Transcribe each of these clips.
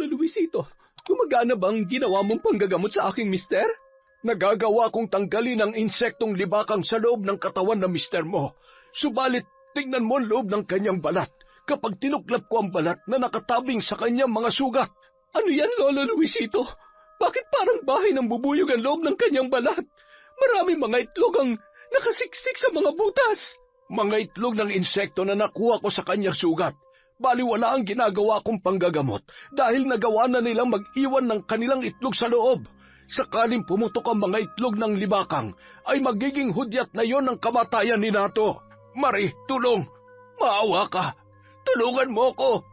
Lola Luisito? Gumagana bang ginawa mong panggagamot sa aking mister? Nagagawa kong tanggalin ang insektong libakang sa loob ng katawan ng mister mo. Subalit, tingnan mo ang loob ng kanyang balat. Kapag tinuklap ko ang balat na nakatabing sa kanyang mga sugat. Ano yan, Lola Luisito? Bakit parang bahay ng bubuyog ang loob ng kanyang balat? Maraming mga itlog ang nakasiksik sa mga butas. Mga itlog ng insekto na nakuha ko sa kanyang sugat. Baliwala ang ginagawa kong panggagamot dahil nagawa na nilang mag-iwan ng kanilang itlog sa loob. Sakaling pumutok ang mga itlog ng libakang, ay magiging hudyat na yon ang kamatayan ni Nato. Mari, tulong! Maawa ka! Tulungan mo ko!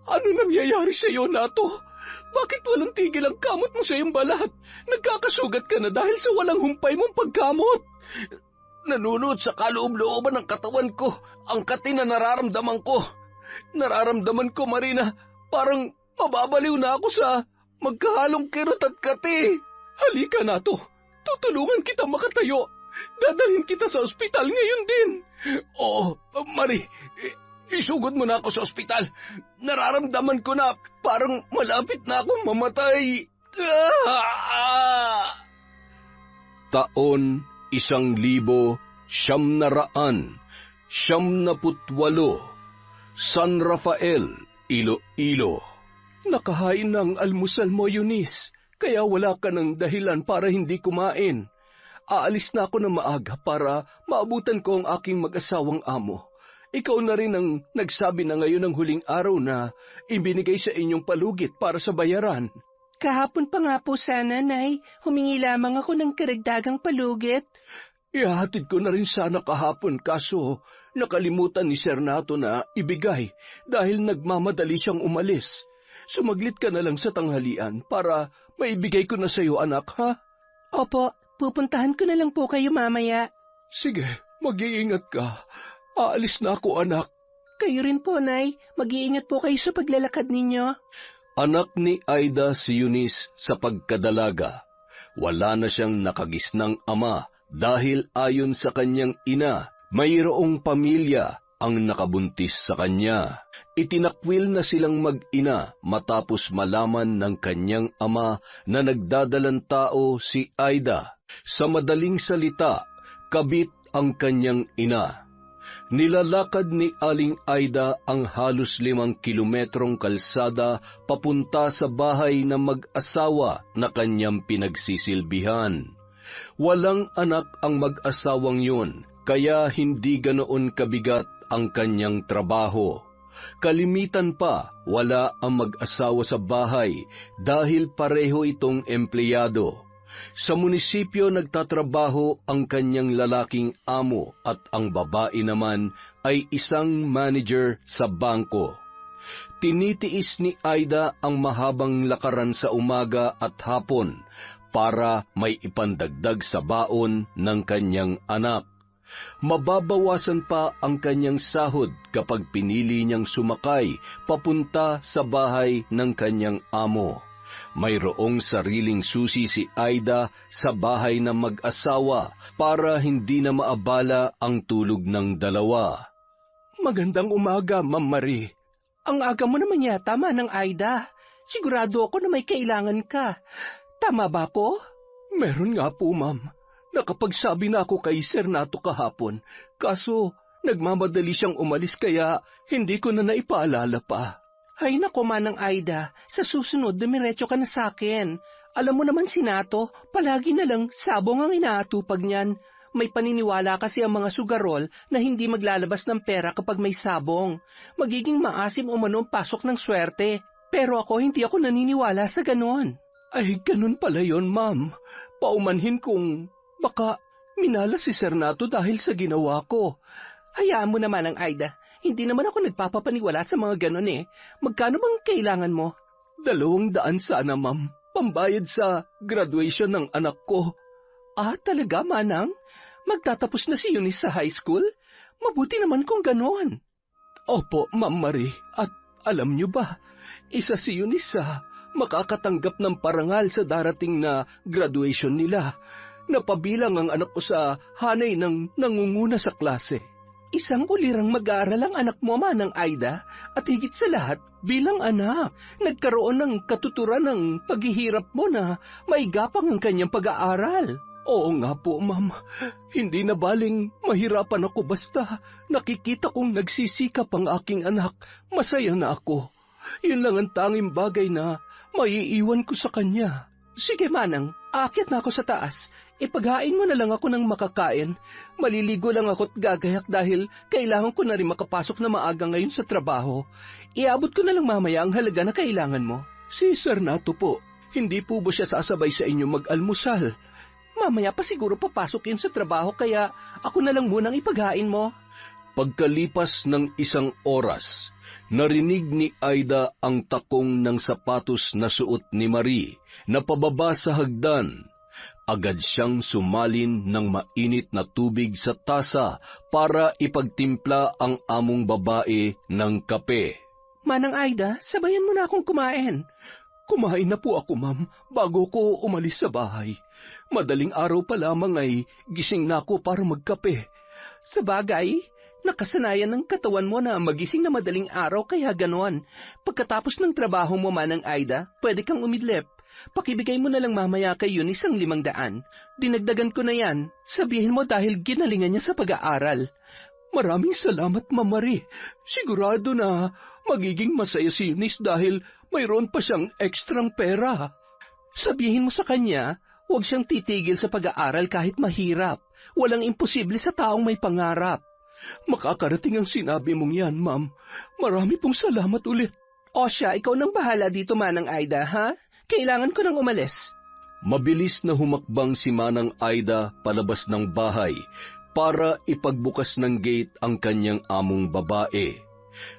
Ano nangyayari sa iyo, Nato? Bakit walang tigil ang kamot mo sa iyong balat? Nagkakasugat ka na dahil sa walang humpay mong pagkamot. Nanunod sa kaloob-looban ng katawan ko ang kati na nararamdaman ko. Nararamdaman ko, Marina, parang mababaliw na ako sa magkahalong kirot at kati. Halika, Nato. Tutulungan kita makatayo. Dadalhin kita sa ospital ngayon din. Oo, Mari, isugod mo na ako sa ospital. Nararamdaman ko na parang malapit na akong mamatay. Taon 1998, San Rafael, Iloilo. Nakahain na ang almusal mo, Eunice. Kaya wala ka ng dahilan para hindi kumain. Aalis na ako ng maaga para maabutan ko ang aking mag-asawang amo. Ikaw na rin ang nagsabi na ngayon ang huling araw na ibinigay sa inyong palugit para sa bayaran. Kahapon pa nga po sana, Nay. Humingi lamang ako ng karagdagang palugit. Ihahatid ko na rin sana kahapon kaso nakalimutan ni Sir Nato na ibigay dahil nagmamadali siyang umalis. Sumaglit ka na lang sa tanghalian para maibigay ko na sa iyo, anak, ha? Opo, pupuntahan ko na lang po kayo mamaya. Sige, mag-iingat ka. Aalis na ako, anak. Kayo rin po, Nay. Mag-iingat po kayo sa paglalakad ninyo. Anak ni Aida si Eunice sa pagkadalaga. Wala na siyang nakagisnang ama dahil ayon sa kanyang ina, mayroong pamilya ang nakabuntis sa kanya. Itinakwil na silang mag-ina matapos malaman ng kanyang ama na nagdadalang tao si Aida. Sa madaling salita, kabit ang kanyang ina. Nilalakad ni Aling Aida ang halos 5 kilometrong kalsada papunta sa bahay ng mag-asawa na kanyang pinagsisilbihan. Walang anak ang mag-asawang yun, kaya hindi ganoon kabigat ang kanyang trabaho. Kalimitan pa, wala ang mag-asawa sa bahay dahil pareho itong empleyado. Sa munisipyo nagtatrabaho ang kanyang lalaking amo at ang babae naman ay isang manager sa bangko. Tinitiis ni Aida ang mahabang lakaran sa umaga at hapon para may ipandagdag sa baon ng kanyang anak. Mababawasan pa ang kanyang sahod kapag pinili niyang sumakay papunta sa bahay ng kanyang amo. Mayroong sariling susi si Aida sa bahay ng mag-asawa para hindi na maabala ang tulog ng dalawa. Magandang umaga, Ma'am Marie. Ang aga mo naman yata, Manang Aida. Sigurado ako na may kailangan ka. Tama ba po? Meron nga po, Ma'am. Nakapagsabi na ako kay Sir Nato kahapon, kaso nagmamadali siyang umalis kaya hindi ko na naipaalala pa. Ay nako, Manang Aida, sa susunod dumiretso ka na sa akin. Alam mo naman si Nato, palagi na lang sabong ang inaatupag niyan. May paniniwala kasi ang mga sugarol na hindi maglalabas ng pera kapag may sabong. Magiging maasim umano ang pasok ng swerte. Pero ako hindi ako naniniwala sa ganon. Ay, ganun pala yon, Ma'am. Paumanhin kong baka minala si Sir Nato dahil sa ginawa ko. Hayaan mo naman ang Aida. Hindi naman ako nagpapapaniwala sa mga ganon eh. Magkano bang kailangan mo? 200 sana, Ma'am. Pambayad sa graduation ng anak ko. Ah, talaga, Manang? Magtatapos na si Eunice sa high school? Mabuti naman kung ganon. Opo, Ma'am Marie. At alam niyo ba, isa si Eunice sa makakatanggap ng parangal sa darating na graduation nila. Napabilang ang anak ko sa hanay ng nangunguna sa klase. Isang ulirang mag-aaral ang anak mo, Manang Aida, at higit sa lahat, bilang anak, nagkaroon ng katuturan ng paghihirap mo na maigapang ang kanyang pag-aaral. Oo nga po, ma'am. Hindi na baling mahirapan ako basta nakikita kong nagsisikap ang aking anak. Masaya na ako. Yun lang ang tanging bagay na maiiwan ko sa kanya. Sige, Manang, aakyat na ako sa taas. Ipaghain mo na lang ako ng makakain. Maliligo lang ako't gagayak dahil kailangan ko na rin makapasok na maaga ngayon sa trabaho. Iabot ko na lang mamaya ang halaga na kailangan mo. Si Sir Nato po, hindi po ba siya sasabay sa inyo mag-almusal? Mamaya pa siguro papasok yun sa trabaho kaya ako na lang munang ipaghain mo. Pagkalipas ng isang oras, narinig ni Aida ang takong ng sapatos na suot ni Marie na pababa sa hagdan. Agad siyang sumalin ng mainit na tubig sa tasa para ipagtimpla ang among babae ng kape. Manang Aida, sabayan mo na akong kumain. Kumain na po ako, ma'am, bago ko umalis sa bahay. Madaling araw pa lamang ay gising na ako para magkape. Sa bagay, nakasanayan ng katawan mo na magising na madaling araw kaya ganon. Pagkatapos ng trabaho mo, Manang Aida, pwede kang umidlip. Pakibigay mo na lang mamaya kay Eunice ang 500. Dinagdagan ko na yan. Sabihin mo dahil ginalingan niya sa pag-aaral. Maraming salamat, Ma'am Marie. Sigurado na magiging masaya si Eunice dahil mayroon pa siyang ekstrang pera. Sabihin mo sa kanya, huwag siyang titigil sa pag-aaral kahit mahirap. Walang imposible sa taong may pangarap. Makakarating ang sinabi mong yan, Ma'am. Marami pong salamat ulit. O siya, ikaw nang bahala dito, Manang Aida, ha? Kailangan ko nang umalis. Mabilis na humakbang si Manang Aida palabas ng bahay para ipagbukas ng gate ang kanyang among babae.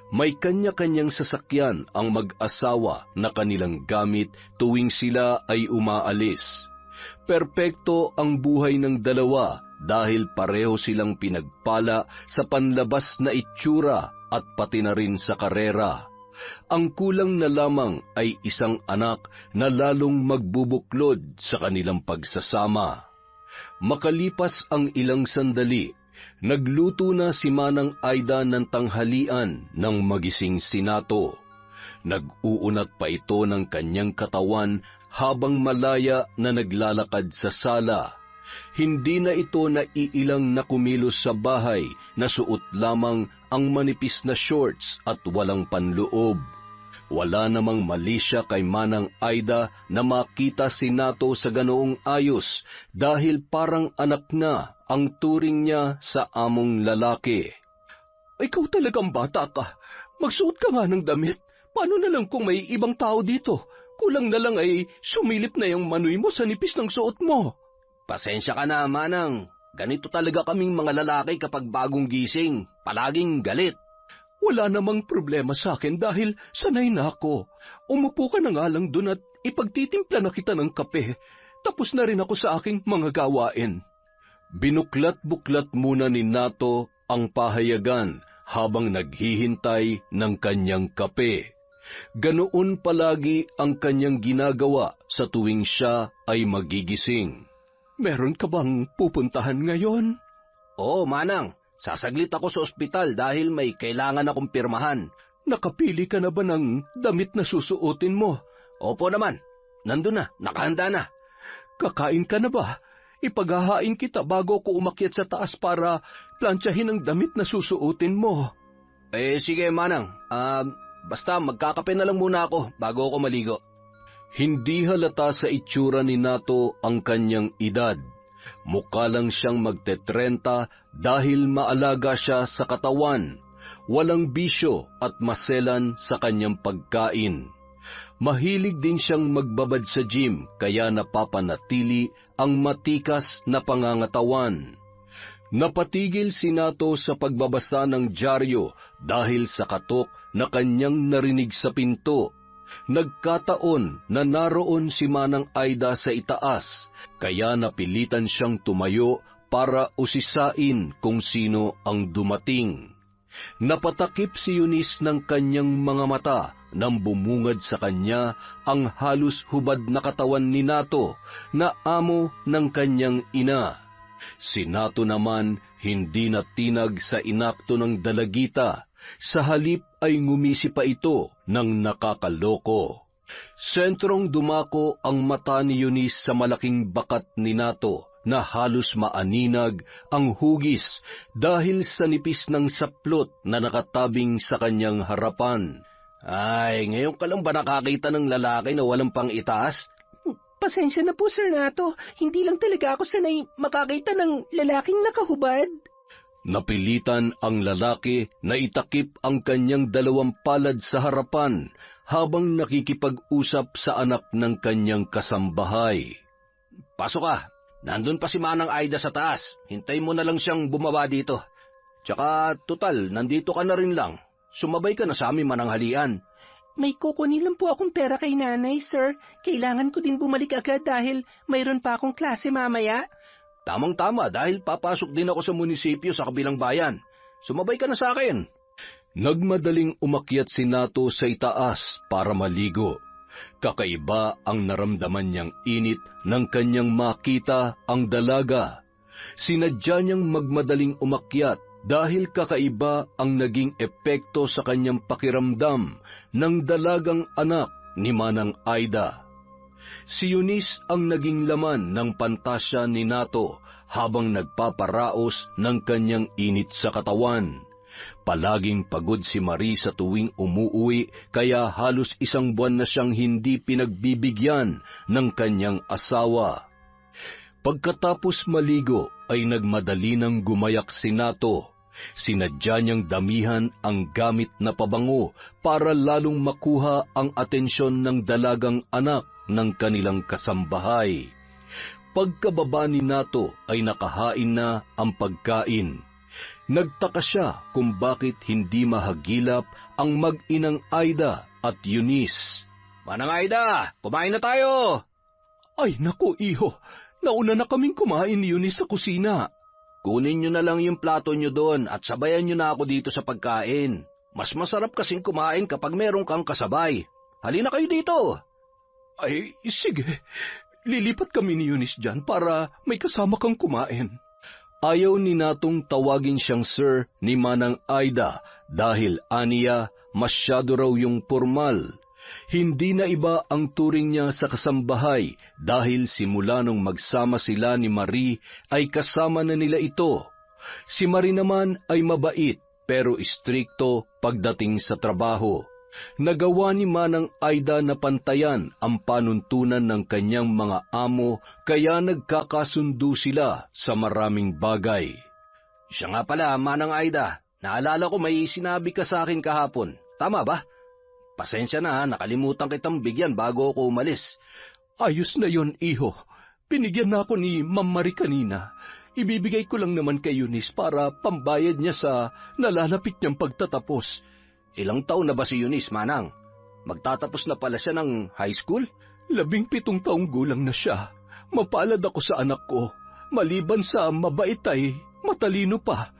May kanya-kanyang sasakyan ang mag-asawa na kanilang gamit tuwing sila ay umaalis. Perpekto ang buhay ng dalawa dahil pareho silang pinagpala sa panlabas na itsura at pati na rin sa karera. Ang kulang na lamang ay isang anak na lalong magbubuklod sa kanilang pagsasama. Makalipas ang ilang sandali, nagluto na si Manang Aida ng tanghalian ng magising si Nato. Nag-uunat pa ito ng kanyang katawan habang malaya na naglalakad sa sala. Hindi na ito naiilang na kumilos sa bahay na suot lamang ang manipis na shorts at walang panloob. Wala namang mali siya kay Manang Aida na makita si Nato sa ganoong ayos dahil parang anak na ang turing niya sa among lalaki. Ikaw talagang bata ka. Magsuot ka nga ng damit. Paano na lang kung may ibang tao dito? Kulang na lang ay sumilip na yung manoy mo sa nipis ng suot mo. Pasensya ka na, Manang. Ganito talaga kaming mga lalaki kapag bagong gising. Palaging galit. Wala namang problema sa akin dahil sanay na ako. Umupo ka na nga lang dun at ipagtitimpla na kita ng kape. Tapos na rin ako sa aking mga gawain. Binuklat-buklat muna ni Nato ang pahayagan habang naghihintay ng kanyang kape. Ganoon palagi ang kanyang ginagawa sa tuwing siya ay magigising. Meron ka bang pupuntahan ngayon? Oo, Manang. Sasaglit ako sa ospital dahil may kailangan akong pirmahan. Nakapili ka na ba ng damit na susuotin mo? Opo naman. Nandun na. Nakahanda na. Kakain ka na ba? Ipaghahain kita bago ko umakyat sa taas para plantsahin ang damit na susuotin mo. Sige, Manang. Basta magkakape na lang muna ako bago ako maligo. Hindi halata sa itsura ni Nato ang kanyang edad. Mukha lang siyang magte-30 dahil maalaga siya sa katawan. Walang bisyo at maselan sa kanyang pagkain. Mahilig din siyang magbabad sa gym kaya napapanatili ang matikas na pangangatawan. Napatigil si Nato sa pagbabasa ng dyaryo dahil sa katok na kanyang narinig sa pinto. Nagkataon na naroon si Manang Aida sa itaas, kaya napilitan siyang tumayo para usisain kung sino ang dumating. Napatakip si Eunice ng kanyang mga mata nang bumungad sa kanya ang halos hubad na katawan ni Nato na amo ng kanyang ina. Si Nato naman hindi natinag sa inakto ng dalagita, sa halip ay ngumisi pa ito ng nakakaloko. Sentrong dumako ang mata ni Eunice sa malaking bakat ni Nato na halos maaninag ang hugis dahil sa nipis ng saplot na nakatabing sa kanyang harapan. Ay, ngayon ka lang ba nakakita ng lalaki na walang pang itaas? Pasensya na po, Sir Nato. Hindi lang talaga ako sanay makakita ng lalaking nakahubad. Napilitan ang lalaki na itakip ang kanyang dalawang palad sa harapan habang nakikipag-usap sa anak ng kanyang kasambahay. Pasok ka. Nandun pa si Manang Aida sa taas. Hintay mo na lang siyang bumaba dito. Tsaka, tutal, nandito ka na rin lang. Sumabay ka na sa aming mananghalian. May kukunin lang po akong pera kay nanay, sir. Kailangan ko din bumalik agad dahil mayroon pa akong klase mamaya. Tamang-tama dahil papasok din ako sa munisipyo sa kabilang bayan. Sumabay ka na sa akin. Nagmadaling umakyat si Nato sa itaas para maligo. Kakaiba ang naramdaman niyang init nang kanyang makita ang dalaga. Sinadya niyang magmadaling umakyat dahil kakaiba ang naging epekto sa kanyang pakiramdam ng dalagang anak ni Manang Aida. Si Eunice ang naging laman ng pantasya ni Nato habang nagpaparaos ng kanyang init sa katawan. Palaging pagod si Marie sa tuwing umuuwi kaya halos 1 buwan na siyang hindi pinagbibigyan ng kanyang asawa. Pagkatapos maligo ay nagmadali ng gumayak si Nato. Sinadya niyang damihan ang gamit na pabango para lalong makuha ang atensyon ng dalagang anak ng kanilang kasambahay. Pagkababa ni Nato ay nakahain na ang pagkain. Nagtaka siya kung bakit hindi mahagilap ang mag-inang Aida at Eunice. Manang Aida, kumain na tayo! Ay, naku, iho. Nauna na kaming kumain ni Eunice sa kusina. Kunin nyo na lang yung plato nyo doon at sabayan nyo na ako dito sa pagkain. Mas masarap kasing kumain kapag meron kang kasabay. Halina kayo dito! Ay, sige. Lilipat kami ni Eunice dyan para may kasama kang kumain. Ayaw ni Natong tawagin siyang sir ni Manang Aida dahil aniya masyado raw yung formal. Hindi na iba ang turing niya sa kasambahay dahil simula nung magsama sila ni Marie ay kasama na nila ito. Si Marie naman ay mabait pero istrikto pagdating sa trabaho. Nagawa ni Manang Aida na pantayan ang panuntunan ng kanyang mga amo kaya nagkakasundo sila sa maraming bagay. Siya nga pala, Manang Aida, naalala ko may sinabi ka sa akin kahapon. Tama ba? Pasensya na, nakalimutan kitang bigyan bago ako umalis. Ayos na yon, iho. Binigyan na ako ni Ma'am Marie kanina. Ibibigay ko lang naman kay Eunice para pambayad niya sa nalalapit niyang pagtatapos. Ilang taon na ba si Eunice, Manang? Magtatapos na pala siya ng high school? 17 taong gulang na siya. Mapalad ako sa anak ko. Maliban sa mabait ay matalino pa.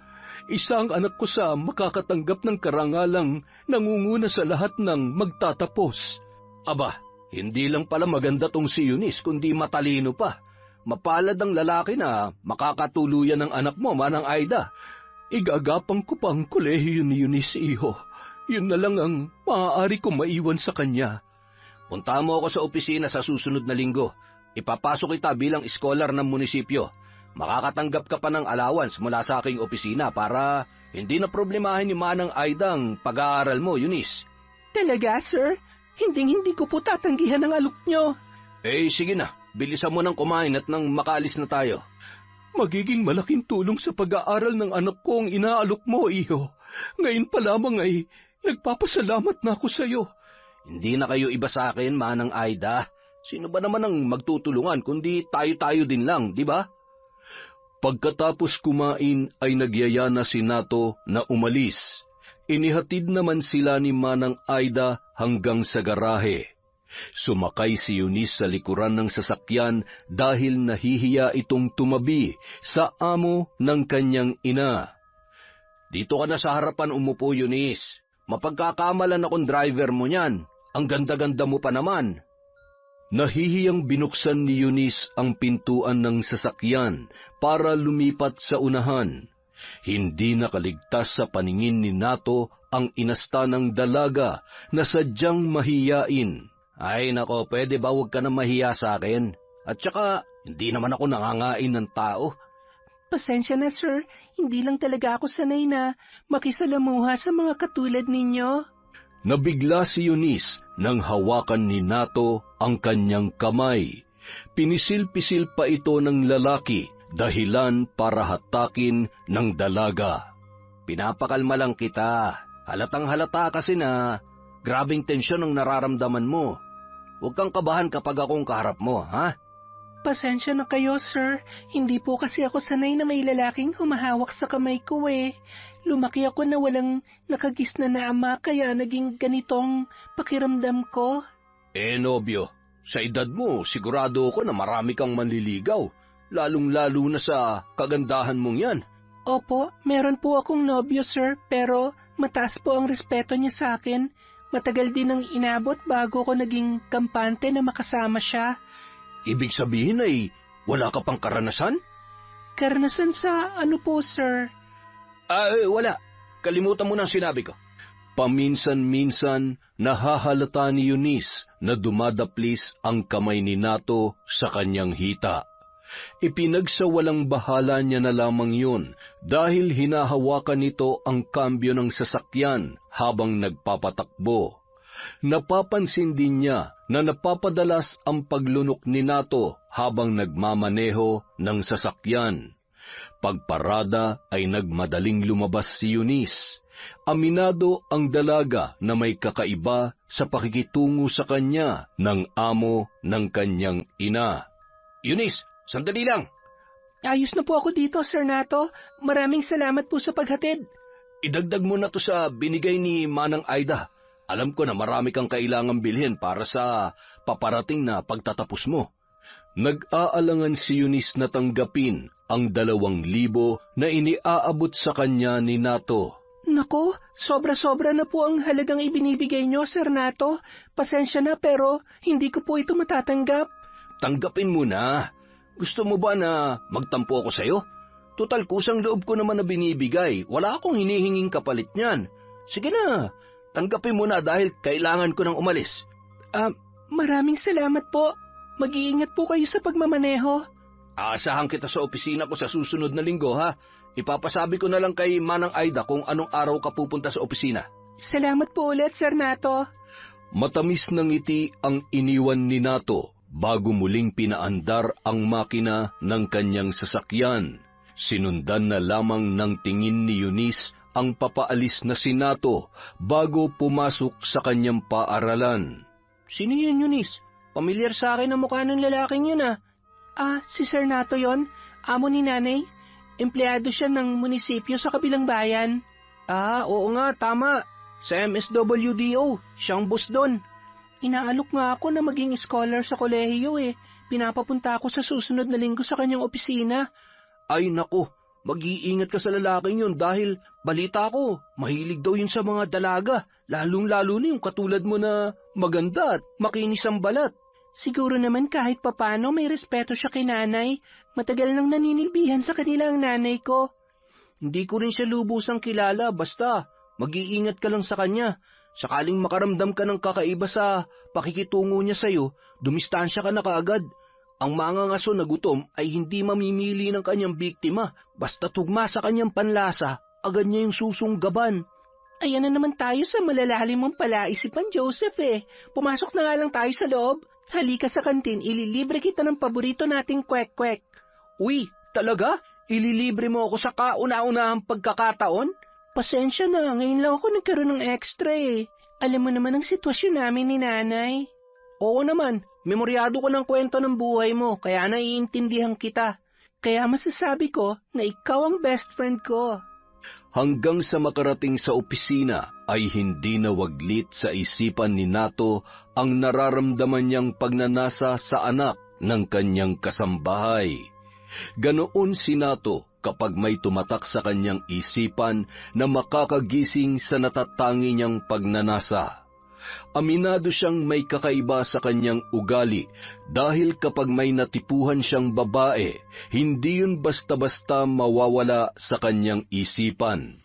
Isa ang anak ko sa makakatanggap ng karangalang nangunguna sa lahat ng magtatapos. Aba, hindi lang pala maganda tong si Eunice kundi matalino pa. Mapalad ang lalaki na makakatuluyan ng anak mo, Manang Aida. Igagapang ko pa ang kolehiyo ni Eunice, iho. Yun na lang ang maaari kong maiwan sa kanya. Punta mo ako sa opisina sa susunod na linggo. Ipapasok kita bilang scholar ng munisipyo. Makakatanggap ka pa ng allowance mula sa aking opisina para hindi na problemahin ni Manang Aida ang pag-aaral mo, Eunice. Talaga, sir? Hindi ko po tatanggihan ang alok nyo. Eh, sige na. Bilisan mo ng kumain at nang makaalis na tayo. Magiging malaking tulong sa pag-aaral ng anak ko ang inaalok mo, iho. Ngayon pa lamang ay nagpapasalamat na ako sa iyo. Hindi na kayo iba sa akin, Manang Aida. Sino ba naman ang magtutulungan kundi tayo-tayo din lang, di ba? Pagkatapos kumain ay nagyaya na si Nato na umalis. Inihatid naman sila ni Manang Aida hanggang sa garahe. Sumakay si Eunice sa likuran ng sasakyan dahil nahihiya itong tumabi sa amo ng kanyang ina. Dito ka na sa harapan umupo, Eunice. Mapagkakamalan akong driver mo niyan. Ang ganda-ganda mo pa naman. Nahihiyang binuksan ni Eunice ang pintuan ng sasakyan para lumipat sa unahan. Hindi nakaligtas sa paningin ni Nato ang inasta ng dalaga na sadyang mahiyain. Ay nako, pwede ba huwag ka na mahiya sa akin? At saka, hindi naman ako nangangain ng tao. Pasensya na, sir. Hindi lang talaga ako sanay na makisalamuha sa mga katulad ninyo. Nabigla si Eunice nang hawakan ni Nato ang kanyang kamay. Pinisil-pisil pa ito ng lalaki, dahilan para hatakin ng dalaga. Pinapakalma lang kita. Halatang halata kasi na grabing tensyon ang nararamdaman mo. Huwag kang kabahan kapag akong kaharap mo, ha? Pasensya na kayo, sir. Hindi po kasi ako sanay na may lalaking humahawak sa kamay ko eh. Lumaki ako na walang nakagisna na ama kaya naging ganitong pakiramdam ko. Nobyo, sa edad mo sigurado ako na marami kang manliligaw, lalong-lalo na sa kagandahan mong yan. Opo, meron po akong nobyo, sir, pero mataas po ang respeto niya sa akin. Matagal din ang inabot bago ko naging kampante na makasama siya. Ibig sabihin ay wala ka pang karanasan? Karanasan sa ano po, sir? Wala. Kalimutan mo na ang sinabi ko. Paminsan-minsan nahahalata ni Eunice na dumadaplis ang kamay ni Nato sa kanyang hita. Ipinagsawalang bahala niya na lamang yun dahil hinahawakan nito ang kambyo ng sasakyan habang nagpapatakbo. Napapansin din niya na napapadalas ang paglunok ni Nato habang nagmamaneho ng sasakyan. Pagparada ay nagmadaling lumabas si Eunice. Aminado ang dalaga na may kakaiba sa pakikitungo sa kanya ng amo ng kanyang ina. Eunice, sandali lang. Ayos na po ako dito, Sir Nato. Maraming salamat po sa paghatid. Idagdag mo na to sa binigay ni Manang Aida. Alam ko na marami kang kailangang bilhin para sa paparating na pagtatapos mo. Nag-aalangan si Eunice na tanggapin ang 2,000 na iniaabot sa kanya ni Nato. Nako, sobra-sobra na po ang halagang ibinibigay nyo, Sir Nato. Pasensya na pero hindi ko po ito matatanggap. Tanggapin mo na. Gusto mo ba na magtampo ako sa'yo? Tutal kusang loob ko naman na binibigay. Wala akong hinihinging kapalit niyan. Sige na. Tanggapin mo na dahil kailangan ko nang umalis. Maraming salamat po. Mag-iingat po kayo sa pagmamaneho. Aasahan kita sa opisina ko sa susunod na linggo, ha? Ipapasabi ko na lang kay Manang Aida kung anong araw ka pupunta sa opisina. Salamat po ulit, Sir Nato. Matamis ng ngiti ang iniwan ni Nato bago muling pinaandar ang makina ng kanyang sasakyan. Sinundan na lamang ng tingin ni Eunice ang papaalis na si Nato bago pumasok sa kanyang paaralan. Sino yun, Eunice? Pamilyar sa akin ang mukha ng lalaking yun ah. Si Sir Nato yon, amo ni nanay. Empleyado siya ng munisipyo sa kabilang bayan. Oo nga, tama. Sa MSWDO, siyang boss doon. Inaalok nga ako na maging scholar sa kolehiyo eh. Pinapapunta ako sa susunod na linggo sa kanyang opisina. Ay nako, mag-iingat ka sa lalaking yun dahil balita ko, mahilig daw yun sa mga dalaga, lalong-lalo na yung katulad mo na maganda at makinis ang balat. Siguro naman kahit papano may respeto siya kay nanay. Matagal nang naninilbihan sa kanila ang nanay ko. Hindi ko rin siya lubusang kilala, basta mag-iingat ka lang sa kanya. Sakaling makaramdam ka ng kakaiba sa pakikitungo niya sa'yo, dumistansya ka na kaagad. Ang mga ngaso na gutom ay hindi mamimili ng kanyang biktima. Basta tugma sa kanyang panlasa, agad niya yung susunggaban. Ayan na naman tayo sa malalalim mong palaisipan, Joseph eh. Pumasok na nga lang tayo sa loob. Halika sa kantin, ililibre kita ng paborito nating kwek-kwek. Uy, talaga? Ililibre mo ako sa kauna-unahang pagkakataon? Pasensya na, ngayon lang ako nagkaroon ng extra eh. Alam mo naman ang sitwasyon namin ni nanay. Oo naman, memoryado ko ng kwento ng buhay mo, kaya naiintindihan kita. Kaya masasabi ko na ikaw ang best friend ko. Hanggang sa makarating sa opisina ay hindi nawaglit sa isipan ni Nato ang nararamdaman niyang pagnanasa sa anak ng kanyang kasambahay. Ganoon si Nato kapag may tumatak sa kanyang isipan na makakagising sa natatangi niyang pagnanasa. Aminado siyang may kakaiba sa kanyang ugali dahil kapag may natipuhan siyang babae, hindi yun basta-basta mawawala sa kanyang isipan.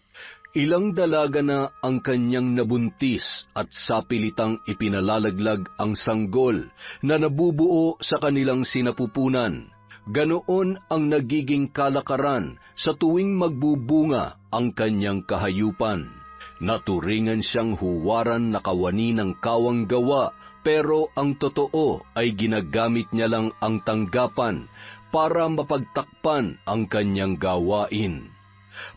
Ilang dalaga na ang kanyang nabuntis at sapilitang ipinalalaglag ang sanggol na nabubuo sa kanilang sinapupunan. Ganoon ang nagiging kalakaran sa tuwing magbubunga ang kanyang kahayupan. Naturingan siyang huwaran na kawani ng kawang gawa, pero ang totoo ay ginagamit niya lang ang tanggapan para mapagtakpan ang kanyang gawain.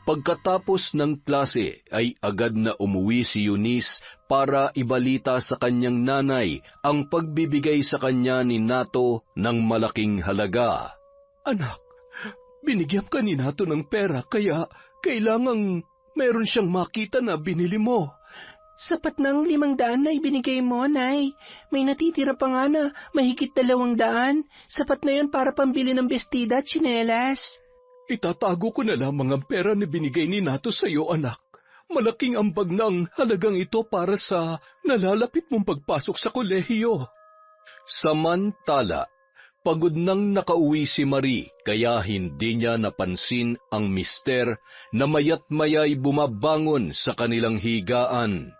Pagkatapos ng klase ay agad na umuwi si Eunice para ibalita sa kanyang nanay ang pagbibigay sa kanya ni Nato ng malaking halaga. Anak, binigyan ka ni Nato ng pera kaya kailangang meron siyang makita na binili mo. Sapat ng 500 na ibinigay mo, Nay. May natitira pa nga na mahigit 200. Sapat na yun para pambili ng bestida at tsinelas. Itatago ko na lamang ang pera na binigay ni Nato sa iyo, anak. Malaking ambag ng halagang ito para sa nalalapit mong pagpasok sa kolehiyo. Samantala, pagod nang nakauwi si Marie kaya hindi niya napansin ang mister na mayat-maya'y bumabangon sa kanilang higaan.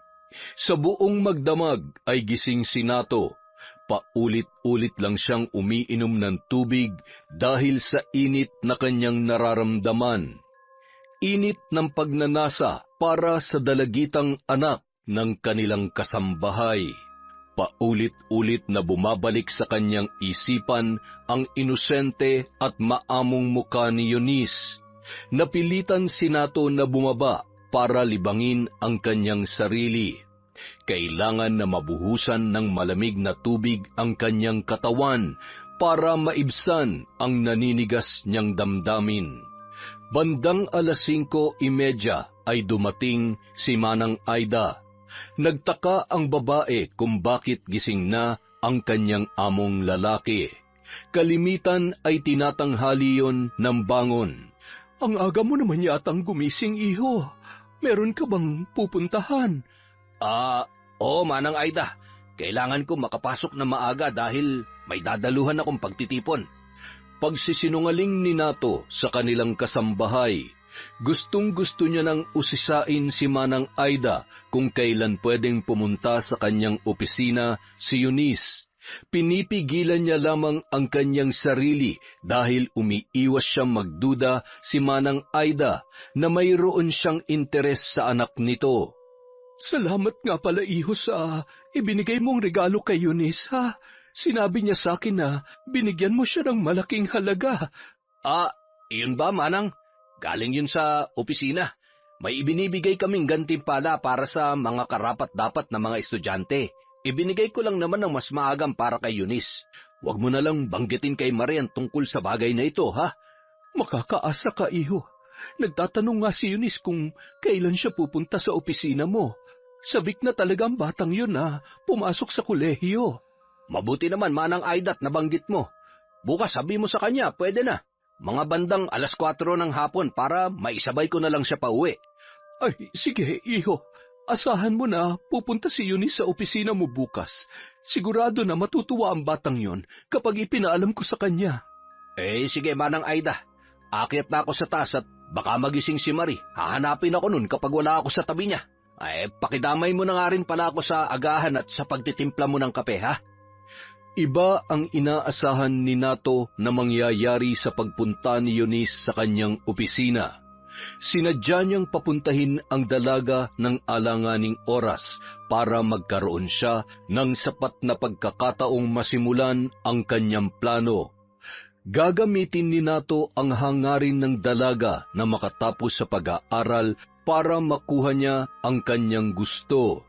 Sa buong magdamag ay gising si Nato. Paulit-ulit lang siyang umiinom ng tubig dahil sa init na kanyang nararamdaman. Init ng pagnanasa para sa dalagitang anak ng kanilang kasambahay. Paulit-ulit na bumabalik sa kanyang isipan ang inosente at maamong muka ni Eunice. Napilitan si Nato na bumaba para libangin ang kanyang sarili. Kailangan na mabuhusan ng malamig na tubig ang kanyang katawan para maibsan ang naninigas niyang damdamin. Bandang 5:30 ay dumating si Manang Aida. Nagtaka ang babae kung bakit gising na ang kanyang among lalaki. Kalimitan ay tinatanghali yon ng bangon. Ang aga mo naman yatang gumising, iho. Meron ka bang pupuntahan? Oo, Manang Aida. Kailangan ko makapasok na maaga dahil may dadaluhan akong pagtitipon. Pagsisinungaling ni Nato sa kanilang kasambahay, gustong-gusto niya nang usisain si Manang Aida kung kailan pwedeng pumunta sa kanyang opisina si Eunice. Pinipigilan niya lamang ang kanyang sarili dahil umiiwas siyang magduda si Manang Aida na mayroon siyang interes sa anak nito. Salamat nga pala, iho, sa ibinigay mong regalo kay Eunice, ha? Sinabi niya sa akin na binigyan mo siya ng malaking halaga. Iyon ba, Manang? Galing yun sa opisina. May ibinibigay kaming gantimpala para sa mga karapat-dapat na mga estudyante. Ibinigay ko lang naman ng mas maagang para kay Eunice. Huwag mo na lang banggitin kay Marian tungkol sa bagay na ito, ha? Makakaasa ka, iho. Nagtatanong nga si Eunice kung kailan siya pupunta sa opisina mo. Sabik na talagang batang yun na pumasok sa kolehiyo. Mabuti naman, Manang Aida, at nabanggit mo. Bukas sabi mo sa kanya, pwede na. Mga bandang 4:00 ng hapon para maisabay ko na lang siya pauwi. Ay, sige, iho. Asahan mo na pupunta si Eunice sa opisina mo bukas. Sigurado na matutuwa ang batang yon kapag ipinaalam ko sa kanya. Sige, Manang Aida. Akyat na ako sa taas at baka magising si Marie. Hahanapin ako nun kapag wala ako sa tabi niya. Pakidamay mo na nga rin pala ako sa agahan at sa pagtitimpla mo ng kape, ha? Iba ang inaasahan ni Nato na mangyayari sa pagpunta ni Eunice sa kanyang opisina. Sinadya niyang papuntahin ang dalaga ng alanganing oras para magkaroon siya ng sapat na pagkakataong masimulan ang kanyang plano. Gagamitin ni Nato ang hangarin ng dalaga na makatapos sa pag-aaral para makuha niya ang kanyang gusto.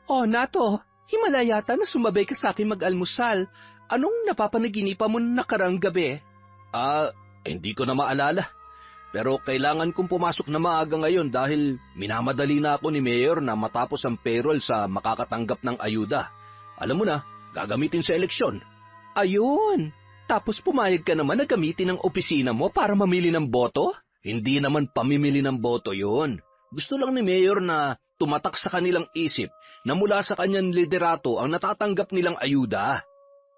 Nato, himala yata na sumabay ka sa akin mag-almusal. Anong napapanaginipan mo nakaraang gabi? Hindi ko na maalala. Pero kailangan kong pumasok na maaga ngayon dahil minamadali na ako ni Mayor na matapos ang payroll sa makakatanggap ng ayuda. Alam mo na, gagamitin sa eleksyon. Ayun! Tapos pumayag ka naman na gamitin ang opisina mo para mamili ng boto? Hindi naman pamimili ng boto yun. Gusto lang ni Mayor na tumatak sa kanilang isip na mula sa kanyang liderato ang natatanggap nilang ayuda.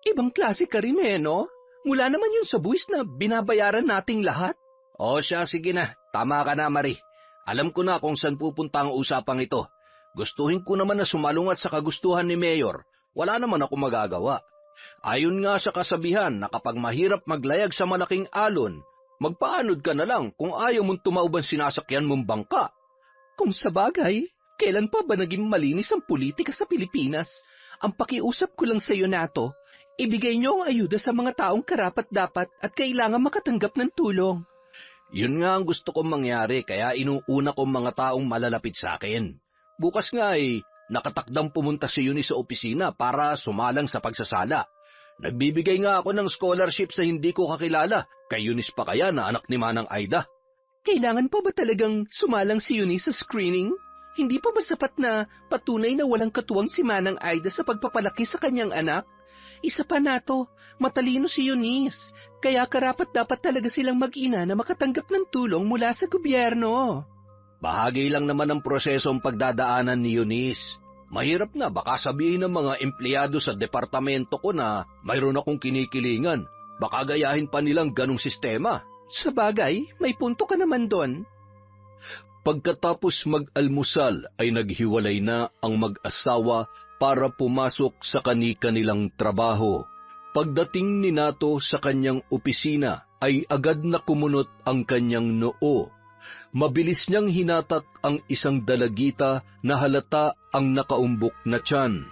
Ibang klase ka rin no? Mula naman yun sa buwis na binabayaran nating lahat. O siya, sige na. Tama ka na, Marie. Alam ko na kung saan pupunta ang usapang ito. Gustuhin ko naman na sumalungat sa kagustuhan ni Mayor. Wala naman ako magagawa. Ayon nga sa kasabihan na kapag mahirap maglayag sa malaking alon, magpaanod ka na lang kung ayaw mong tumauban sinasakyan mong bangka. Kung sa bagay, kailan pa ba naging malinis ang politika sa Pilipinas? Ang pakiusap ko lang sa iyo, Nato, ibigay niyo ang ayuda sa mga taong karapat-dapat at kailangan makatanggap ng tulong. Yun nga ang gusto kong mangyari, kaya inuuna kong mga taong malalapit sa akin. Bukas nga nakatakdang pumunta si Eunice sa opisina para sumalang sa pagsasala. Nagbibigay nga ako ng scholarship sa hindi ko kakilala, kay Eunice pa kaya na anak ni Manang Aida. Kailangan pa ba talagang sumalang si Eunice sa screening? Hindi pa ba sapat na patunay na walang katuwang si Manang Aida sa pagpapalaki sa kanyang anak? Isa pa, Nato, matalino si Eunice, kaya karapat-dapat talaga silang mag-ina na makatanggap ng tulong mula sa gobyerno. Bahagi lang naman ang prosesong pagdadaanan ni Eunice. Mahirap na baka sabihin ng mga empleyado sa departamento ko na mayroon akong kinikilingan. Baka gayahin pa nilang ganong sistema. Sa bagay, may punto ka naman doon. Pagkatapos mag-almusal ay naghiwalay na ang mag-asawa para pumasok sa kani-kanilang trabaho. Pagdating ni Nato sa kanyang opisina ay agad na kumunot ang kanyang noo. Mabilis niyang hinatak ang isang dalagita na halata ang nakaumbok na tiyan.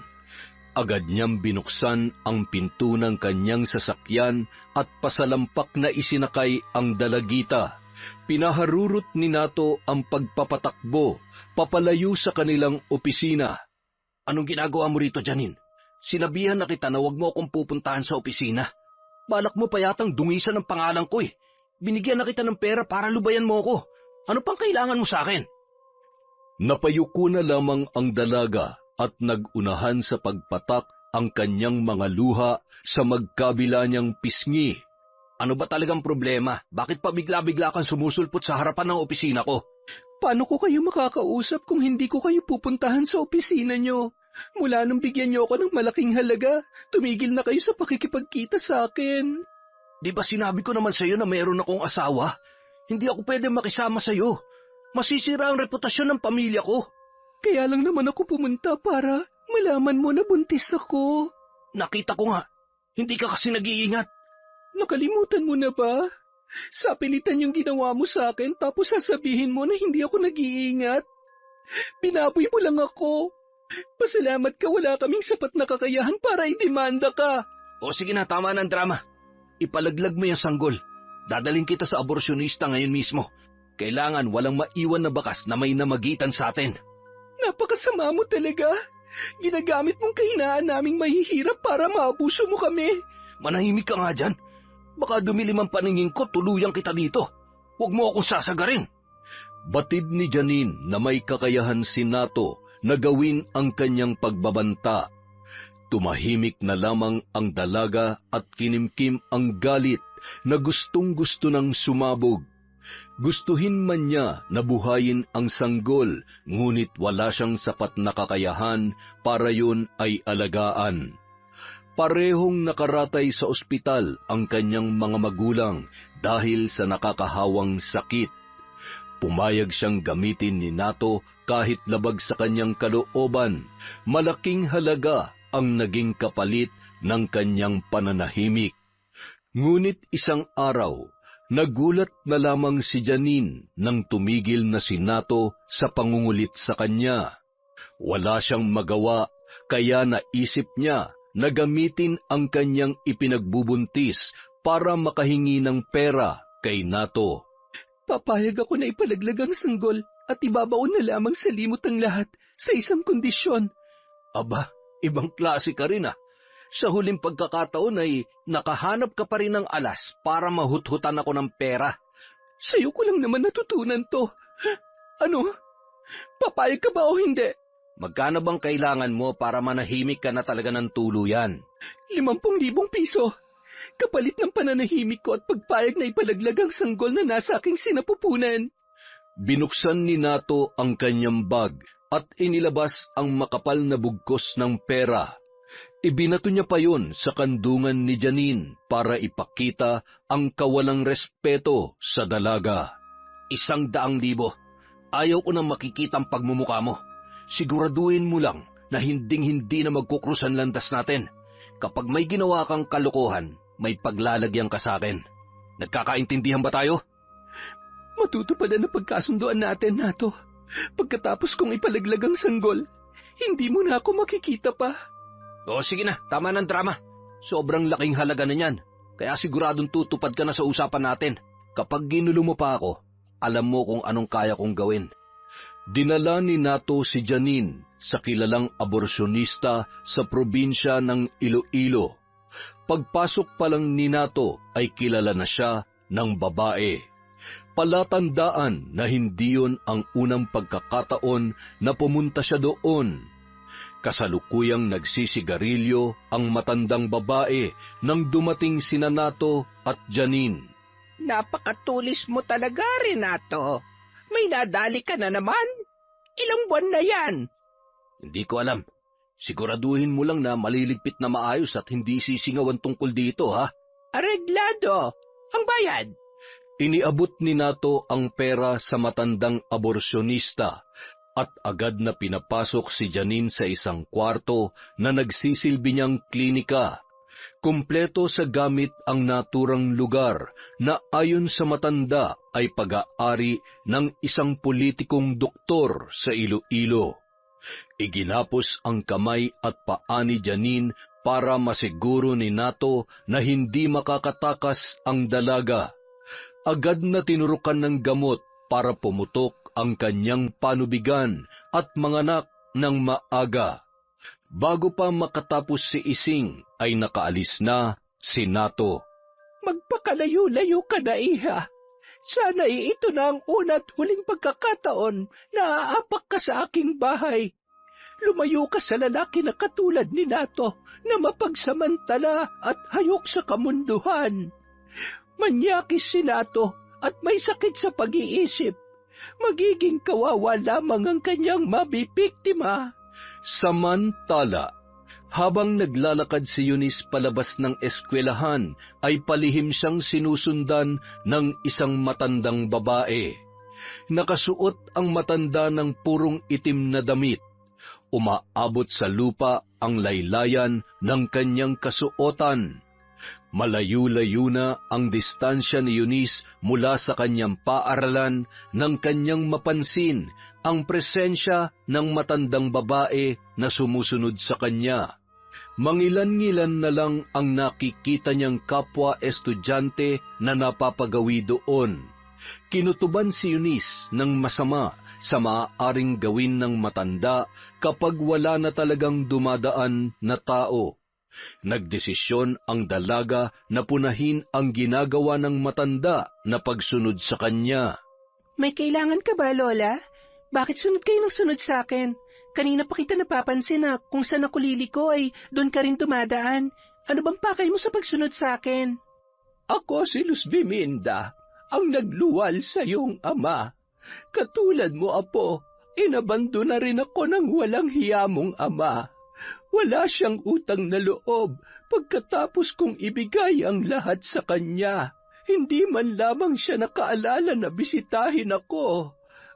Agad niyang binuksan ang pinto ng kanyang sasakyan at pasalampak na isinakay ang dalagita. Pinaharurot ni Nato ang pagpapatakbo, papalayo sa kanilang opisina. Anong ginagawa mo rito, Janine? Sinabihan na kita na huwag mo akong pupuntahan sa opisina. Balak mo pa yatang dungisan ng pangalan ko Binigyan na kita ng pera para lubayan mo ako. Ano pang kailangan mo sa akin? Napayuko na lamang ang dalaga at nagunahan sa pagpatak ang kanyang mga luha sa magkabila niyang pisngi. Ano ba talagang problema? Bakit pa bigla-bigla kang sumusulpot sa harapan ng opisina ko? Paano ko kayo makakausap kung hindi ko kayo pupuntahan sa opisina niyo? Mula nung bigyan niyo ako ng malaking halaga, tumigil na kayo sa pakikipagkita sa akin. Di ba sinabi ko naman sa iyo na mayroon akong asawa? Hindi ako pwede makisama sa iyo. Masisira ang reputasyon ng pamilya ko. Kaya lang naman ako pumunta para malaman mo na buntis ako. Nakita ko nga. Hindi ka kasi nag-iingat. Nakalimutan mo na ba? Sa pilitan yung ginawa mo sa akin tapos sasabihin mo na hindi ako nag-iingat. Binaboy mo lang ako. Pasalamat ka wala kaming sapat na kakayahan para idemanda ka. O sige na, tama ng drama. Ipalaglag mo yung sanggol. Dadaling kita sa aborsyonista ngayon mismo. Kailangan walang maiwan na bakas na may namagitan sa atin. Napakasama mo talaga. Ginagamit mong kahinaan naming mahihirap para maabuso mo kami. Manahimik ka nga dyan. Baka dumilim ang paningin ko, tuluyang kita dito. Huwag mo akong sasagarin. Batid ni Janine na may kakayahan si Nato na gawin ang kanyang pagbabanta. Tumahimik na lamang ang dalaga at kinimkim ang galit na gustong-gusto ng sumabog. Gustuhin man niya na buhayin ang sanggol, ngunit wala siyang sapat na kakayahan para yun ay alagaan. Parehong nakaratay sa ospital ang kanyang mga magulang dahil sa nakakahawang sakit. Pumayag siyang gamitin ni Nato kahit labag sa kanyang kalooban. Malaking halaga ang naging kapalit ng kanyang pananahimik. Ngunit isang araw, nagulat na lamang si Janine nang tumigil na si Nato sa pangungulit sa kanya. Wala siyang magawa, kaya naisip niya na gamitin ang kanyang ipinagbubuntis para makahingi ng pera kay Nato. Papayag ako na ipalaglag ang sanggol at ibabaon na lamang sa limot ang lahat sa isang kondisyon. Aba, ibang klase ka rin Sa huling pagkakataon ay nakahanap ka pa rin ng alas para mahuthutan ako ng pera. Sa'yo ko lang naman natutunan to. Ano? Papayag ka ba o hindi? Magkano bang kailangan mo para manahimik ka na talaga ng tuluyan? 50,000 piso. Kapalit ng pananahimik ko at pagpayag na ipalaglag ang sanggol na nasa aking sinapupunan. Binuksan ni Nato ang kanyang bag at inilabas ang makapal na bugkos ng pera. Ibinato niya pa yun sa kandungan ni Janine para ipakita ang kawalang respeto sa dalaga. 100,000. Ayaw ko nang makikita ang pagmumukha mo. Siguraduhin mo lang na hinding-hindi na magkukrus ang landas natin. Kapag may ginawa kang kalokohan, may paglalagyan ka sa akin. Nagkakaintindihan ba tayo? Matutupadan na pagkasunduan natin, Nato. Pagkatapos kong ipalaglag ang sanggol, hindi mo na ako makikita pa. O sige na, tama ng drama. Sobrang laking halaga na niyan. Kaya siguradong tutupad ka na sa usapan natin. Kapag ginulo mo pa ako, alam mo kung anong kaya kong gawin. Dinala ni Nato si Janine sa kilalang aborsyonista sa probinsya ng Iloilo. Pagpasok pa lang ni Nato ay kilala na siya ng babae. Palatandaan na hindi yun ang unang pagkakataon na pumunta siya doon. Kasalukuyang nagsisigarilyo ang matandang babae nang dumating sina Nato at Janine. Napakatulis mo talaga, Renato. May nadali ka na naman. Ilang buwan na yan? Hindi ko alam. Siguraduhin mo lang na maliligpit na maayos at hindi sisingawan tungkol dito, ha? Areglado. Ang bayad. Iniabot ni Nato ang pera sa matandang aborsyonista at agad na pinapasok si Janine sa isang kwarto na nagsisilbi niyang klinika. Kumpleto sa gamit ang naturang lugar na ayon sa matanda ay pag-aari ng isang politikong doktor sa Iloilo. Iginapos ang kamay at paa ni Janine para masiguro ni Nato na hindi makakatakas ang dalaga. Agad na tinurukan ng gamot para pumutok ang kanyang panubigan at manganak ng maaga. Bago pa makatapos si Ising ay nakaalis na si Nato. Magpakalayo-layo ka na, iha. Sana ito na ang una't huling pagkakataon na aapak ka sa aking bahay. Lumayo ka sa lalaki na katulad ni Nato na mapagsamantala at hayok sa kamunduhan. Manyakis si Nato at may sakit sa pag-iisip. Magiging kawawa lamang ang kanyang mabibiktima. Samantala, habang naglalakad si Eunice palabas ng eskwelahan, ay palihim siyang sinusundan ng isang matandang babae. Nakasuot ang matanda ng purong itim na damit. Umaabot sa lupa ang laylayan ng kanyang kasuotan. Malayo-layo na ang distansya ni Eunice mula sa kanyang paaralan nang kanyang mapansin ang presensya ng matandang babae na sumusunod sa kanya. Mangilan-ngilan na lang ang nakikita niyang kapwa estudyante na napapagawi doon. Kinutuban si Eunice ng masama sa maaaring gawin ng matanda kapag wala na talagang dumadaan na tao. Nagdesisyon ang dalaga na punahin ang ginagawa ng matanda na pagsunod sa kanya. May kailangan ka ba, Lola? Bakit sunod kayo ng sunod sa akin? Kanina pa kita napapansin na kung saan ako liliko ay doon ka rin dumadaan. Ano bang pakay mo sa pagsunod sa akin? Ako si Luz Biminda, ang nagluwal sa iyong ama. Katulad mo, Apo, inabando na rin ako ng walang hiya mong ama. Wala siyang utang na loob pagkatapos kong ibigay ang lahat sa kanya. Hindi man lamang siya nakaalala na bisitahin ako.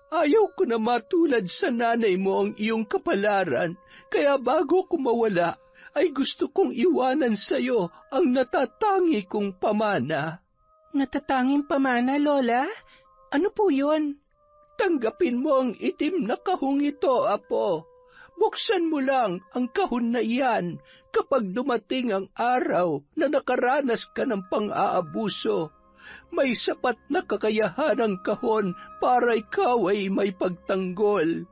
Ayaw ko na matulad sa nanay mo ang iyong kapalaran, kaya bago ko mawala, ay gusto kong iwanan sa iyo ang natatangi kong pamana. Natatanging pamana, Lola? Ano po yun? Tanggapin mo ang itim na kahong ito, Apo. Buksan mo lang ang kahon na iyan kapag dumating ang araw na nakaranas ka ng pang-aabuso. May sapat na kakayahan ang kahon para ikaw ay may pagtanggol.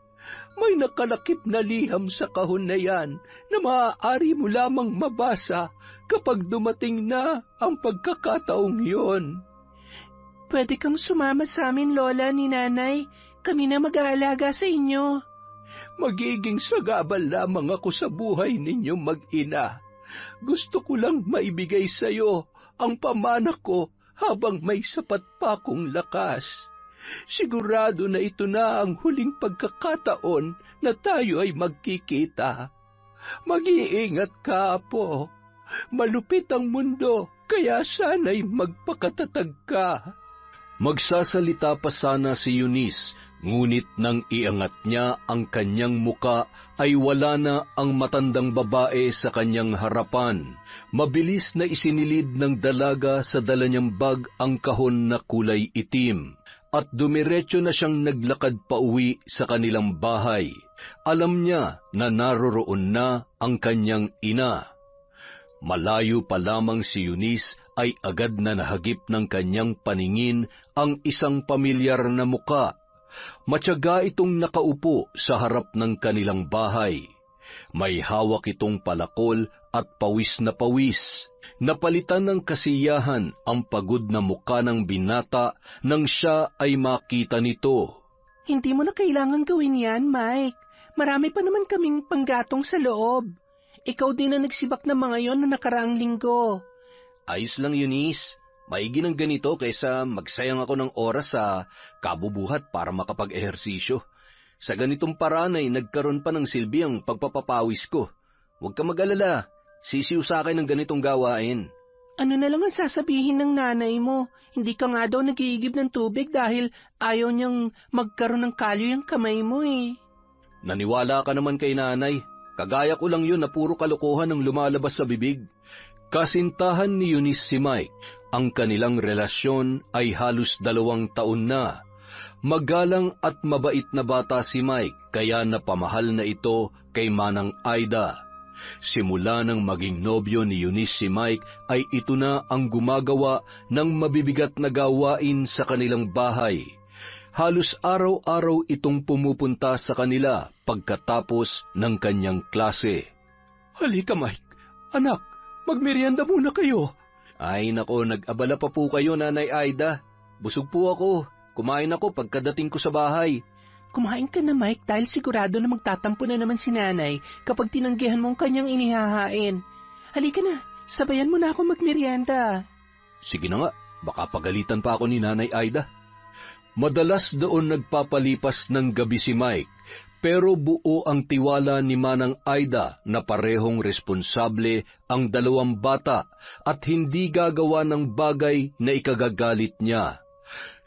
May nakalakip na liham sa kahon na yan na maaari mo lamang mabasa kapag dumating na ang pagkakataong yun. Pwede kang sumama sa amin, Lola ni Nanay. Kami na mag-aalaga sa inyo. Magiging sagabal lamang ako sa buhay ninyo mag-ina. Gusto ko lang maibigay sa iyo ang pamana ko habang may sapat pa akong lakas. Sigurado na ito na ang huling pagkakataon na tayo ay magkikita. Mag-iingat ka, Apo. Malupit ang mundo, kaya sana'y magpakatatag ka. Magsasalita pa sana si Eunice, ngunit nang iangat niya ang kanyang muka ay wala na ang matandang babae sa kanyang harapan. Mabilis na isinilid ng dalaga sa dala niyang bag ang kahon na kulay itim, at dumiretso na siyang naglakad pauwi sa kanilang bahay. Alam niya na naroroon na ang kanyang ina. Malayo pa lamang si Eunice ay agad na nahagip ng kanyang paningin ang isang pamilyar na muka. Matyaga itong nakaupo sa harap ng kanilang bahay. May hawak itong palakol at pawis na pawis. Napalitan ng kasiyahan ang pagod na muka ng binata nang siya ay makita nito. Hindi mo na kailangan gawin yan, Mike. Marami pa naman kaming panggatong sa loob. Ikaw din na nagsibak ng mga yon na nakaraang linggo. Ayos lang, Eunice. Maigi ng ganito kaysa magsayang ako ng oras sa kabubuhat para makapag-ehersisyo. Sa ganitong paraan ay nagkaroon pa ng silbi ang pagpapapawis ko. Huwag ka mag-alala. Sisiw sa akin ng ganitong gawain. Ano na lang ang sasabihin ng nanay mo? Hindi ka nga daw nag-iigib ng tubig dahil ayaw niyang magkaroon ng kalyo yung kamay mo eh. Naniwala ka naman kay nanay. Kagaya ko lang yun na puro kalokohan ang lumalabas sa bibig. Kasintahan ni Eunice si Mike. Ang kanilang relasyon ay halos 2 taon na. Magalang at mabait na bata si Mike, kaya napamahal na ito kay Manang Aida. Simula nang maging nobyo ni Eunice si Mike ay ito na ang gumagawa ng mabibigat na gawain sa kanilang bahay. Halos araw-araw itong pumupunta sa kanila pagkatapos ng kanyang klase. Halika, Mike. Anak, magmerienda muna kayo. Ay nako, nag-abala pa po kayo, Nanay Aida. Busog po ako. Kumain ako pagkadating ko sa bahay. Kumain ka na, Mike, dahil sigurado na magtatampo na naman si nanay kapag tinanggihan mong kanyang inihahain. Halika na, sabayan mo na ako magmerienda. Sige na nga, baka pagalitan pa ako ni Nanay Aida. Madalas doon nagpapalipas ng gabi si Mike, pero buo ang tiwala ni Manang Aida na parehong responsable ang 2 bata at hindi gagawa ng bagay na ikagagalit niya.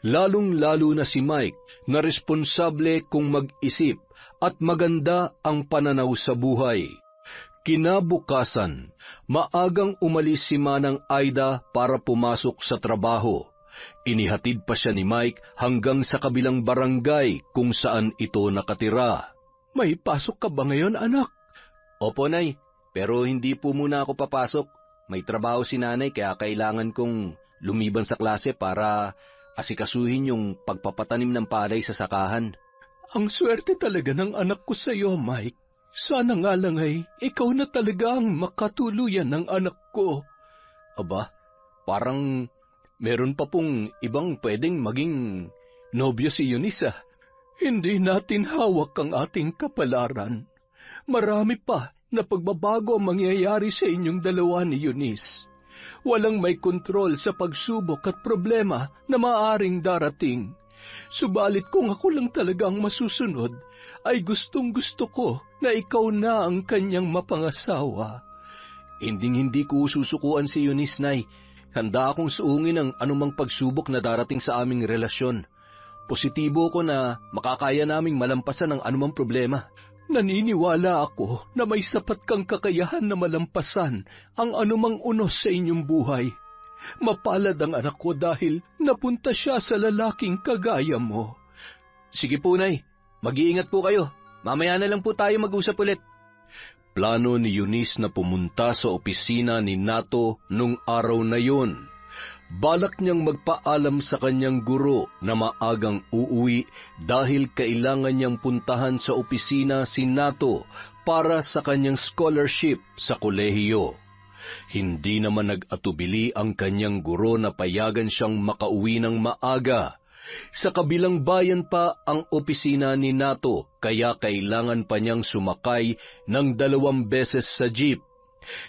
Lalong-lalo na si Mike na responsable kung mag-isip at maganda ang pananaw sa buhay. Kinabukasan, maagang umalis si Manang Aida para pumasok sa trabaho. Inihatid pa siya ni Mike hanggang sa kabilang barangay kung saan ito nakatira. May pasok ka ba ngayon, anak? Opo, Nay, pero hindi po muna ako papasok. May trabaho si Nanay kaya kailangan kong lumiban sa klase para asikasuhin yung pagpapatanim ng palay sa sakahan. Ang swerte talaga ng anak ko sa iyo, Mike. Sana nga lang ay ikaw na talaga ang makatuluyan ng anak ko. Aba, parang meron pa pong ibang pwedeng maging nobyo si Eunice. Hindi natin hawak ang ating kapalaran. Marami pa na pagbabago ang mangyayari sa inyong dalawa ni Eunice. Walang may kontrol sa pagsubok at problema na maaring darating. Subalit kung ako lang talaga ang masusunod, ay gustong-gusto ko na ikaw na ang kanyang mapangasawa. Hindi ko susukuan si Eunice, Nay. Handa akong suungin ang anumang pagsubok na darating sa aming relasyon. Positibo ko na makakaya naming malampasan ang anumang problema. Naniniwala ako na may sapat kang kakayahan na malampasan ang anumang unos sa inyong buhay. Mapalad ang anak ko dahil napunta siya sa lalaking kagaya mo. Sige po, Nay. Mag-iingat po kayo. Mamaya na lang po tayo mag-usap ulit. Plano ni Eunice na pumunta sa opisina ni Nato nung araw na yun. Balak niyang magpaalam sa kanyang guro na maagang uuwi dahil kailangan niyang puntahan sa opisina si Nato para sa kanyang scholarship sa kolehiyo. Hindi naman nag-atubili ang kanyang guro na payagan siyang makauwi ng maaga. Sa kabilang bayan pa ang opisina ni Nato, kaya kailangan pa niyang sumakay ng 2 beses sa jeep.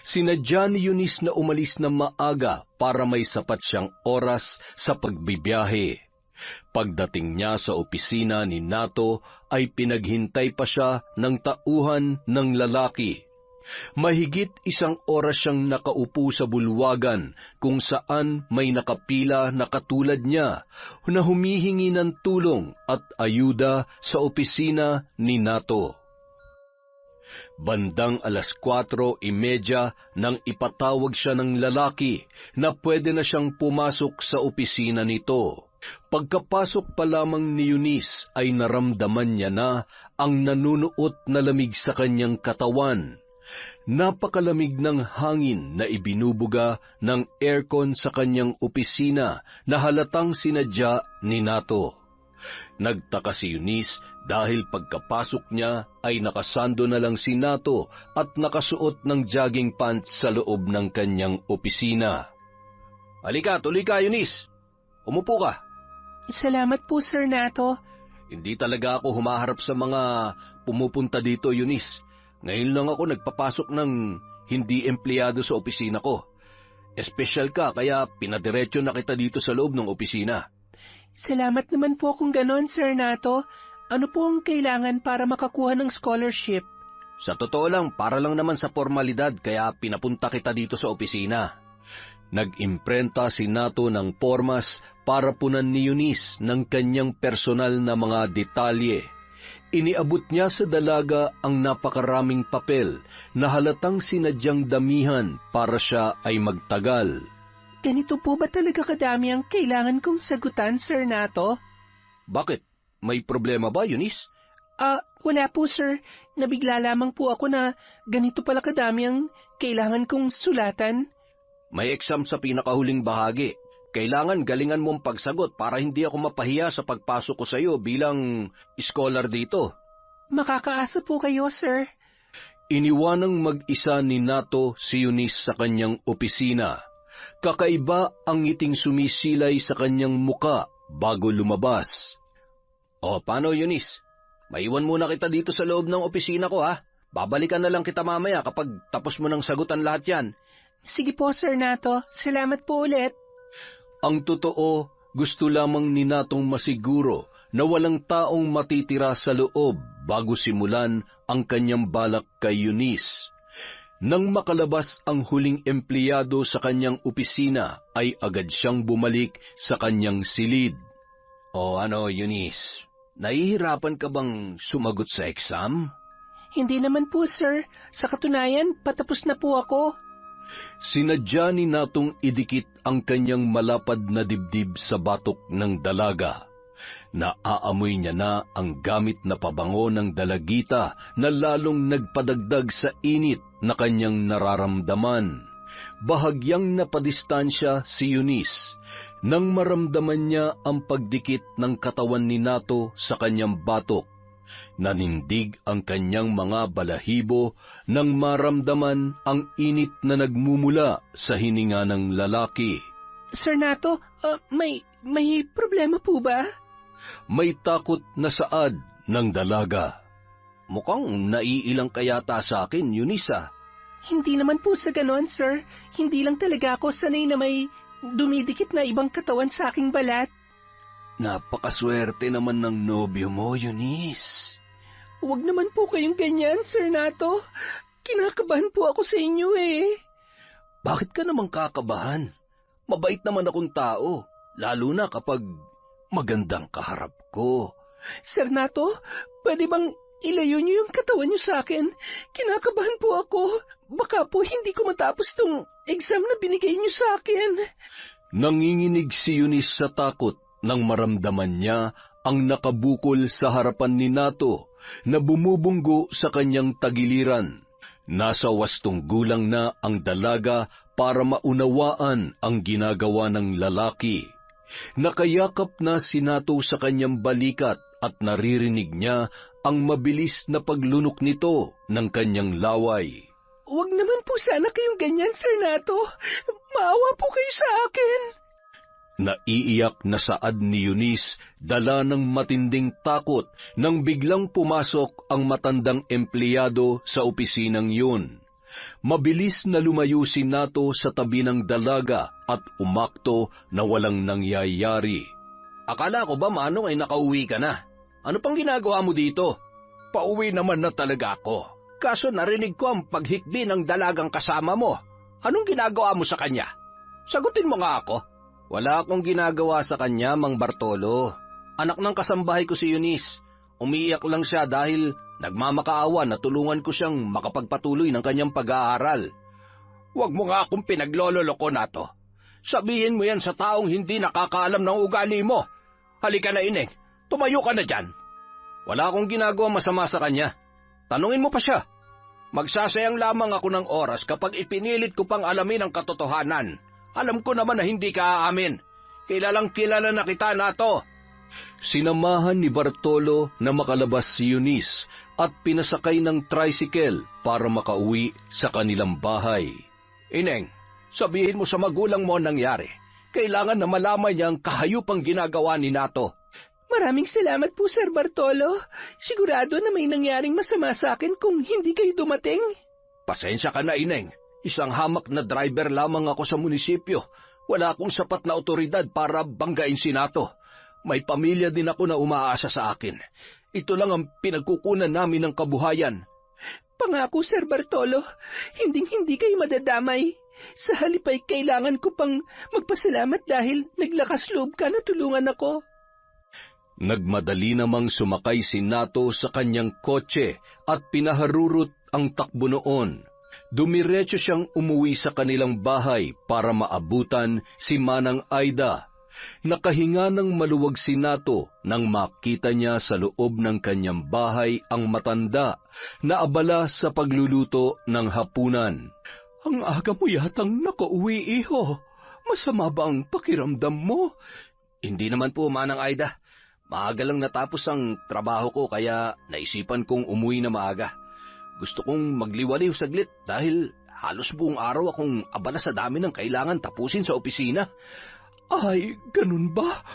Sinadya ni Eunice na umalis na maaga para may sapat siyang oras sa pagbibiyahe. Pagdating niya sa opisina ni Nato ay pinaghintay pa siya ng tauhan ng lalaki. Mahigit 1 oras siyang nakaupo sa bulwagan kung saan may nakapila na katulad niya na humihingi ng tulong at ayuda sa opisina ni Nato. Bandang 4:30 nang ipatawag siya ng lalaki na pwede na siyang pumasok sa opisina nito. Pagkapasok pa lamang ni Eunice ay naramdaman niya na ang nanunuot na lamig sa kanyang katawan. Napakalamig ng hangin na ibinubuga ng aircon sa kanyang opisina na halatang sinadya ni Nato. Nagtaka si Eunice dahil pagkapasok niya ay nakasando na lang si Nato at nakasuot ng jogging pants sa loob ng kanyang opisina. Halika, tuloy ka, Eunice. Umupo ka. Salamat po, Sir Nato. Hindi talaga ako humaharap sa mga pumupunta dito, Eunice. Ngayon lang ako nagpapasok ng hindi empleyado sa opisina ko. Espesyal ka, kaya pinadiretso na kita dito sa loob ng opisina. Salamat naman po kung ganon, Sir Nato. Ano po ang kailangan para makakuha ng scholarship? Sa totoo lang, para lang naman sa formalidad, kaya pinapunta kita dito sa opisina. Nag-imprenta si Nato ng pormas para punan ni Eunice ng kanyang personal na mga detalye. Iniabot niya sa dalaga ang napakaraming papel na halatang sinadyang damihan para siya ay magtagal. Ganito po ba talaga kadami ang kailangan kong sagutan, Sir Nato? Bakit? May problema ba, Eunice? Wala po, sir. Nabigla lamang po ako na ganito pala kadami ang kailangan kong sulatan. May exam sa pinakahuling bahagi. Kailangan galingan mong pagsagot para hindi ako mapahiya sa pagpasok ko sa iyo bilang scholar dito. Makakaasa po kayo, sir. Iniwanang mag-isa ni Nato si Eunice sa kanyang opisina. Kakaiba ang ngiting sumisilay sa kanyang muka bago lumabas. O, paano, Eunice? Maiwan muna kita dito sa loob ng opisina ko, ha? Babalikan na lang kita mamaya kapag tapos mo ng sagutan lahat yan. Sige po, Sir Nato. Salamat po ulit. Ang totoo, gusto lamang ni Natong masiguro na walang taong matitira sa loob bago simulan ang kanyang balak kay Eunice. Nang makalabas ang huling empleyado sa kanyang opisina, ay agad siyang bumalik sa kanyang silid. O ano, Eunice? Nahihirapan ka bang sumagot sa exam? Hindi naman po, sir. Sa katunayan, patapos na po ako. Sinadya ni Natong idikit ang kanyang malapad na dibdib sa batok ng dalaga. Naaamoy niya na ang gamit na pabango ng dalagita na lalong nagpadagdag sa init na kanyang nararamdaman. Bahagyang napadistansya si Eunice nang maramdaman niya ang pagdikit ng katawan ni Nato sa kanyang batok. Nanindig ang kanyang mga balahibo nang maramdaman ang init na nagmumula sa hininga ng lalaki. Sir Nato, may problema po ba? May takot na saad ng dalaga. Mukhang naiilang ka yata sa akin, Eunice. Hindi naman po sa ganon, sir. Hindi lang talaga ako sanay na may dumidikit na ibang katawan sa aking balat. Napakaswerte naman ng nobyo mo, Eunice. Huwag naman po kayong ganyan, Sir Nato. Kinakabahan po ako sa inyo eh. Bakit ka naman kakabahan? Mabait naman akong tao, lalo na kapag magandang kaharap ko. Sir Nato, pwede bang ilayo niyo yung katawan niyo sa akin? Kinakabahan po ako. Baka po hindi ko matapos tong exam na binigay niyo sa akin. Nanginginig si Eunice sa takot nang maramdaman niya ang nakabukol sa harapan ni Nato na bumubunggo sa kanyang tagiliran. Nasa 8 gulang na ang dalaga para maunawaan ang ginagawa ng lalaki. Nakayakap na si Nato sa kanyang balikat at naririnig niya ang mabilis na paglunok nito ng kanyang laway. Huwag naman po sana kayong ganyan, Sir Nato. Maawa po kayo sa akin. Naiiyak na saad ni Eunice, dala ng matinding takot nang biglang pumasok ang matandang empleyado sa opisinang yun. Mabilis na lumayo si Nato sa tabi ng dalaga at umakto na walang nangyayari. Akala ko ba, Manong, ay nakauwi ka na? Ano pang ginagawa mo dito? Pauwi naman na talaga ako. Kaso narinig ko ang paghikbi ng dalagang kasama mo. Anong ginagawa mo sa kanya? Sagutin mo nga ako. Wala akong ginagawa sa kanya, Mang Bartolo. Anak ng kasambahay ko si Eunice. Umiiyak lang siya dahil nagmamakaawa na tulungan ko siyang makapagpatuloy ng kanyang pag-aaral. Huwag mo nga akong pinaglololoko na to. Sabihin mo yan sa taong hindi nakakaalam ng ugali mo. Halika na, Ineng. Tumayo ka na dyan. Wala akong ginagawa masama sa kanya. Tanungin mo pa siya. Magsasayang lamang ako ng oras kapag ipinilit ko pang alamin ang katotohanan. Alam ko naman na hindi ka aamin. Kilalang kilala na kita, Nato. Sinamahan ni Bartolo na makalabas si Eunice at pinasakay ng tricycle para makauwi sa kanilang bahay. Ineng, sabihin mo sa magulang mo ang nangyari. Kailangan na malaman niya ang kahayupang ginagawa ni Nato. Maraming salamat po, Sir Bartolo. Sigurado na may nangyaring masama sa akin kung hindi kayo dumating. Pasensya ka na, Ineng. Isang hamak na driver lamang ako sa munisipyo. Wala akong sapat na otoridad para banggain si Nato. May pamilya din ako na umaasa sa akin. Ito lang ang pinagkukunan namin ng kabuhayan. Pangako, Sir Bartolo, hinding-hindi kayo madadamay. Sa halip ay kailangan ko pang magpasalamat dahil naglakas loob ka na tulungan ako. Nagmadali namang sumakay si Nato sa kanyang kotse at pinaharurot ang takbo noon. Dumiretso siyang umuwi sa kanilang bahay para maabutan si Manang Aida. Nakahinga ng maluwag si Nato nang makita niya sa loob ng kanyang bahay ang matanda na abala sa pagluluto ng hapunan. Ang aga mo yatang nakauwi, iho. Masama ba ang pakiramdam mo? Hindi naman po, Manang Aida. Maaga lang natapos ang trabaho ko kaya naisipan kong umuwi na maaga. Gusto kong magliwaliw saglit dahil halos buong araw akong abala sa dami ng kailangan tapusin sa opisina. Ay, ganun ba?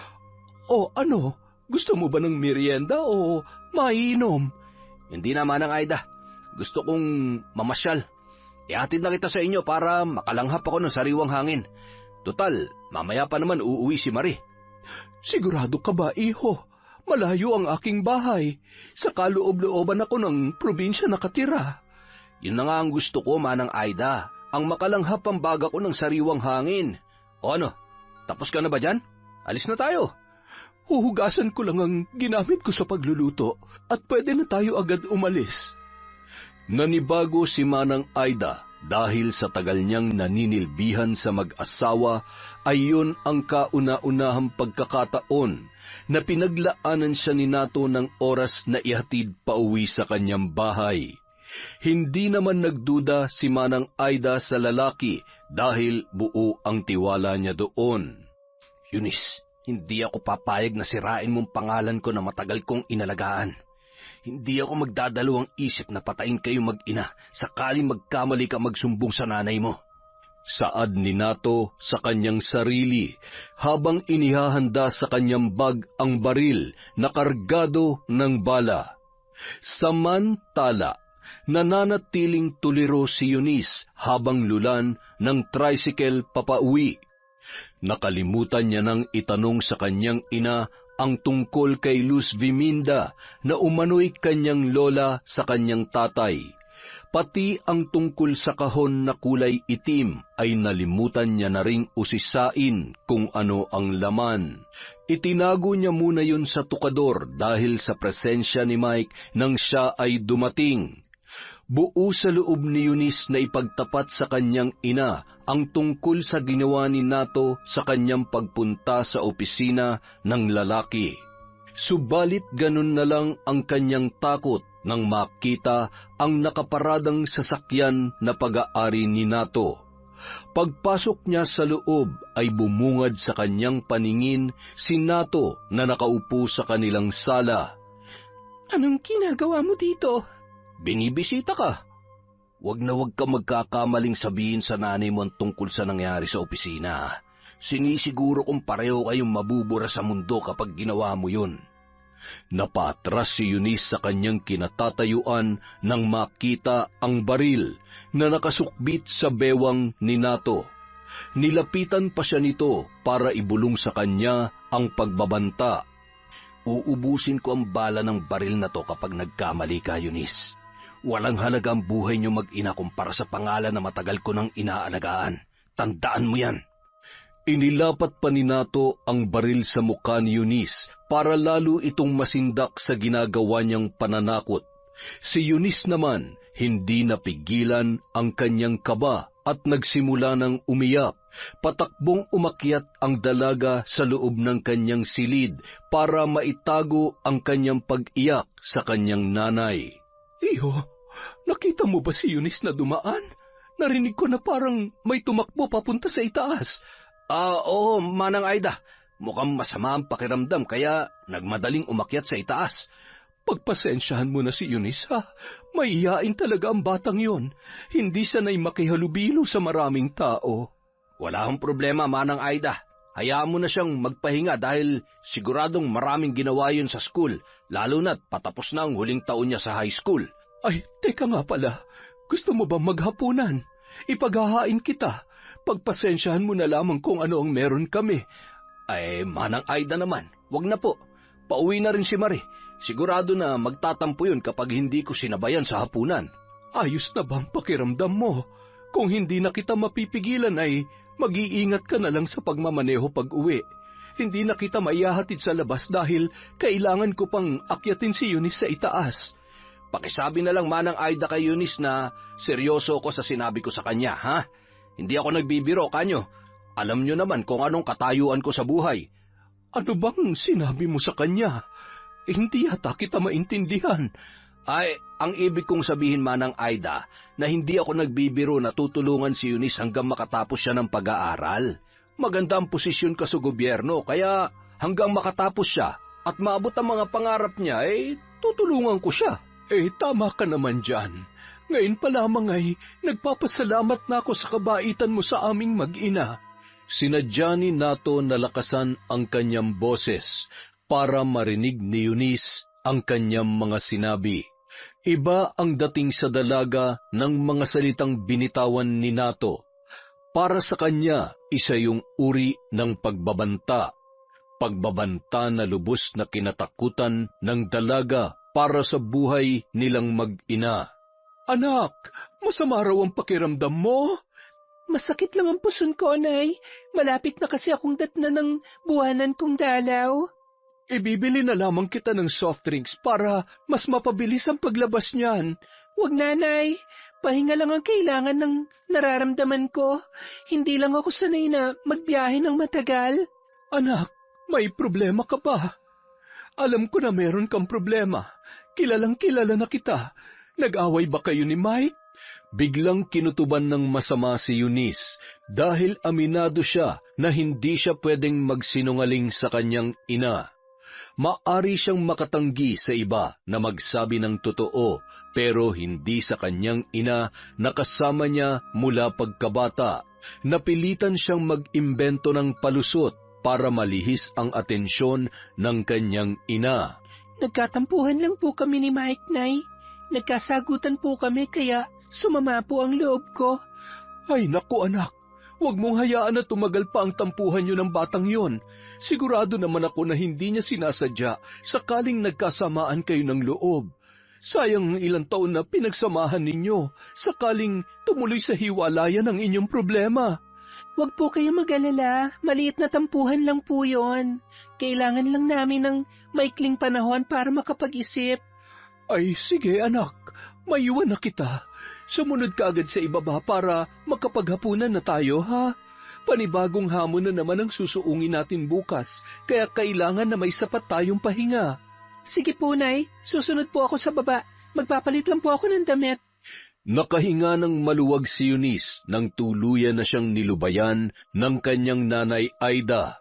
O ano, gusto mo ba ng merienda o mainom? Hindi na, Manang Aida. Gusto kong mamasyal. Ihatid na kita sa inyo para makalanghap ako ng sariwang hangin. Total, mamaya pa naman uuwi si Marie. Sigurado ka ba, iho? Malayo ang aking bahay. Sa kaloob-looban ako ng probinsya nakatira. Yun na nga ang gusto ko, Manang Aida. Ang makalanghap ang baga ko ng sariwang hangin. O ano, tapos ka na ba dyan? Alis na tayo. Huhugasan ko lang ang ginamit ko sa pagluluto at pwede na tayo agad umalis. Nanibago si Manang Aida dahil sa tagal niyang naninilbihan sa mag-asawa ay yun ang kauna-unahang pagkakataon na pinaglaanan siya ni Nato ng oras na ihatid pauwi sa kanyang bahay. Hindi naman nagduda si Manang Aida sa lalaki dahil buo ang tiwala niya doon. Eunice, hindi ako papayag na sirain mong pangalan ko na matagal kong inalagaan. Hindi ako magdadalawang isip na patayin kayo mag-ina sakaling magkamali ka magsumbong sa nanay mo. Saad ni Nato sa kanyang sarili habang inihahanda sa kanyang bag ang baril na kargado ng bala. Samantala, nananatiling tuliro si Eunice habang lulan ng tricycle papauwi. Nakalimutan niya nang itanong sa kanyang ina ang tungkol kay Luz Viminda na umano'y kanyang lola sa kanyang tatay. Pati ang tungkol sa kahon na kulay itim ay nalimutan niya na ring usisain kung ano ang laman. Itinago niya muna yun sa tukador dahil sa presensya ni Mike nang siya ay dumating. Buo sa loob ni Eunice na ipagtapat sa kanyang ina ang tungkol sa ginawa ni Nato sa kanyang pagpunta sa opisina ng lalaki. Subalit ganun na lang ang kanyang takot nang makita ang nakaparadang sasakyan na pag-aari ni Nato. Pagpasok niya sa loob ay bumungad sa kanyang paningin si Nato na nakaupo sa kanilang sala. Anong ginagawa mo dito? Binibisita ka. Wag ka magkakamaling sabihin sa nanay mo ang tungkol sa nangyari sa opisina. Sinisiguro kong pareho kayong mabubura sa mundo kapag ginawa mo yun. Napatras si Eunice sa kanyang kinatatayuan nang makita ang baril na nakasukbit sa bewang ni Nato. Nilapitan pa siya nito para ibulong sa kanya ang pagbabanta. Uubusin ko ang bala ng baril na to kapag nagkamali ka, Eunice. Walang halaga ang buhay niyo mag-ina kumpara sa pangalan na matagal ko nang inaalagaan. Tandaan mo yan. Inilapat pa ni Nato ang baril sa mukha ni Eunice para lalo itong masindak sa ginagawa niyang pananakot. Si Eunice naman, hindi napigilan ang kanyang kaba at nagsimula ng umiyak. Patakbong umakyat ang dalaga sa loob ng kanyang silid para maitago ang kanyang pag-iyak sa kanyang nanay. Iyo, nakita mo ba si Eunice na dumaan? Narinig ko na parang may tumakbo papunta sa itaas. Oo, Manang Aida. Mukhang masama ang pakiramdam kaya nagmadaling umakyat sa itaas. Pagpasensyahan mo na si Eunice, ha? Mahiyain talaga ang batang yon. Hindi sanay makihalubilo sa maraming tao. Wala akong problema, Manang Aida. Hayaan mo na siyang magpahinga dahil siguradong maraming ginawa yun sa school, lalo na't patapos na ang huling taon niya sa high school. Ay, teka nga pala. Gusto mo ba maghapunan? Ipaghahain kita. Pagpasensyahan mo na lamang kung ano ang meron kami. Ay, Manang Aida naman, wag na po. Pauwi na rin si Marie. Sigurado na magtatampo yun kapag hindi ko sinabayan sa hapunan. Ayos na bang pakiramdam mo? Kung hindi na kita mapipigilan ay mag-iingat ka na lang sa pagmamaneho pag-uwi. Hindi na kita maihahatid sa labas dahil kailangan ko pang akyatin si Eunice sa itaas. Pakisabi na lang, Manang Aida, kay Eunice na seryoso ko sa sinabi ko sa kanya, ha? Hindi ako nagbibiro, kanyo. Alam nyo naman kung anong katayuan ko sa buhay. Ano bang sinabi mo sa kanya? Hindi yata kita maintindihan. Ay, ang ibig kong sabihin, Manang Aida, na hindi ako nagbibiro na tutulungan si Eunice hanggang makatapos siya ng pag-aaral. Maganda ang posisyon ka sa gobyerno, kaya hanggang makatapos siya at maabot ang mga pangarap niya, tutulungan ko siya. Tama ka naman dyan. Ngayon pa lamang ay nagpapasalamat na ako sa kabaitan mo sa aming mag-ina. Sinadya ni Nato na lakasan ang kanyang boses para marinig ni Eunice ang kanyang mga sinabi. Iba ang dating sa dalaga ng mga salitang binitawan ni Nato. Para sa kanya, isa yung uri ng pagbabanta. Pagbabanta na lubos na kinatakutan ng dalaga para sa buhay nilang mag-ina. Anak, masama raw ang pakiramdam mo? Masakit lang ang puson ko, Nay. Malapit na kasi akong datna ng buwanan kong dalaw. Ibibili na lamang kita ng soft drinks para mas mapabilis ang paglabas niyan. Huwag, Nanay. Pahinga lang ang kailangan ng nararamdaman ko. Hindi lang ako sanay na magbiyahe ng matagal. Anak, may problema ka ba? Alam ko na meron kang problema. Kilalang-kilala na kita. Nag-away ba kayo ni Mike? Biglang kinutuban ng masama si Eunice dahil aminado siya na hindi siya pwedeng magsinungaling sa kanyang ina. Maari siyang makatanggi sa iba na magsabi ng totoo pero hindi sa kanyang ina na kasama niya mula pagkabata. Napilitan siyang mag-imbento ng palusot para malihis ang atensyon ng kanyang ina. Nagkatampuhan lang po kami ni Mike, Nay. Nagkasagutan po kami kaya sumama po ang loob ko. Ay naku anak, huwag mong hayaan na tumagal pa ang tampuhan niyo ng batang yon. Sigurado naman ako na hindi niya sinasadya sakaling nagkasamaan kayo ng loob. Sayang ilang taon na pinagsamahan ninyo sakaling tumuloy sa hiwalayan ang inyong problema. Huwag po kayo mag-alala, maliit na tampuhan lang po yon. Kailangan lang namin ng maikling panahon para makapag-isip. Ay sige anak, maiwan na kita. Sumunod ka agad sa ibaba para makapaghapunan na tayo, ha? Panibagong hamon na naman ang susuungin natin bukas, kaya kailangan na may sapat tayong pahinga. Sige po, Nay. Susunod po ako sa baba. Magpapalit lang po ako ng damit. Nakahinga ng maluwag si Eunice nang tuluyan na siyang nilubayan ng kanyang nanay Aida.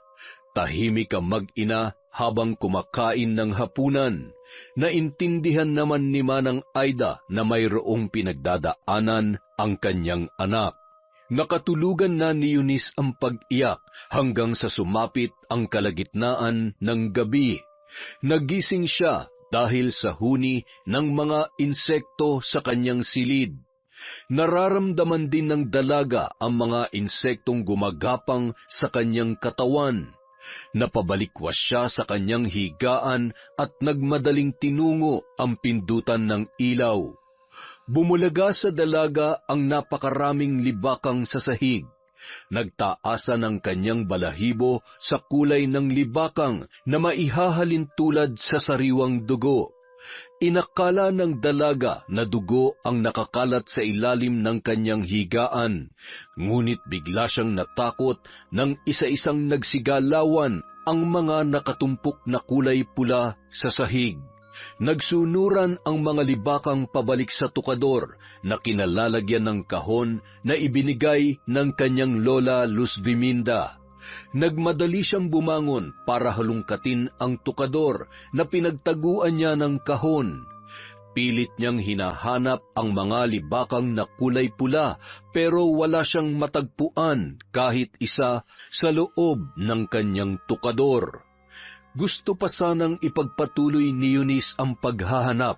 Tahimik ang mag-ina habang kumakain ng hapunan. Naintindihan naman ni Manang Aida na mayroong pinagdadaanan ang kanyang anak. Nakatulugan na ni Eunice ang pag-iyak hanggang sa sumapit ang kalagitnaan ng gabi. Nagising siya dahil sa huni ng mga insekto sa kanyang silid. Nararamdaman din ng dalaga ang mga insektong gumagapang sa kanyang katawan. Napabalikwas siya sa kanyang higaan at nagmadaling tinungo ang pindutan ng ilaw. Bumulaga sa dalaga ang napakaraming libakang sa sahig. Nagtaasan ang kanyang balahibo sa kulay ng libakang na maihahalin tulad sa sariwang dugo. Inakala ng dalaga na dugo ang nakakalat sa ilalim ng kanyang higaan, ngunit bigla siyang natakot nang isa-isang nagsigalawan ang mga nakatumpok na kulay pula sa sahig. Nagsunuran ang mga libakang pabalik sa tukador na kinalalagyan ng kahon na ibinigay ng kanyang lola Luz Diminda. Nagmadali siyang bumangon para halungkatin ang tukador na pinagtaguan niya ng kahon. Pilit niyang hinahanap ang mga libakang na kulay pula pero wala siyang matagpuan kahit isa sa loob ng kanyang tukador. Gusto pa sanang ipagpatuloy ni Eunice ang paghahanap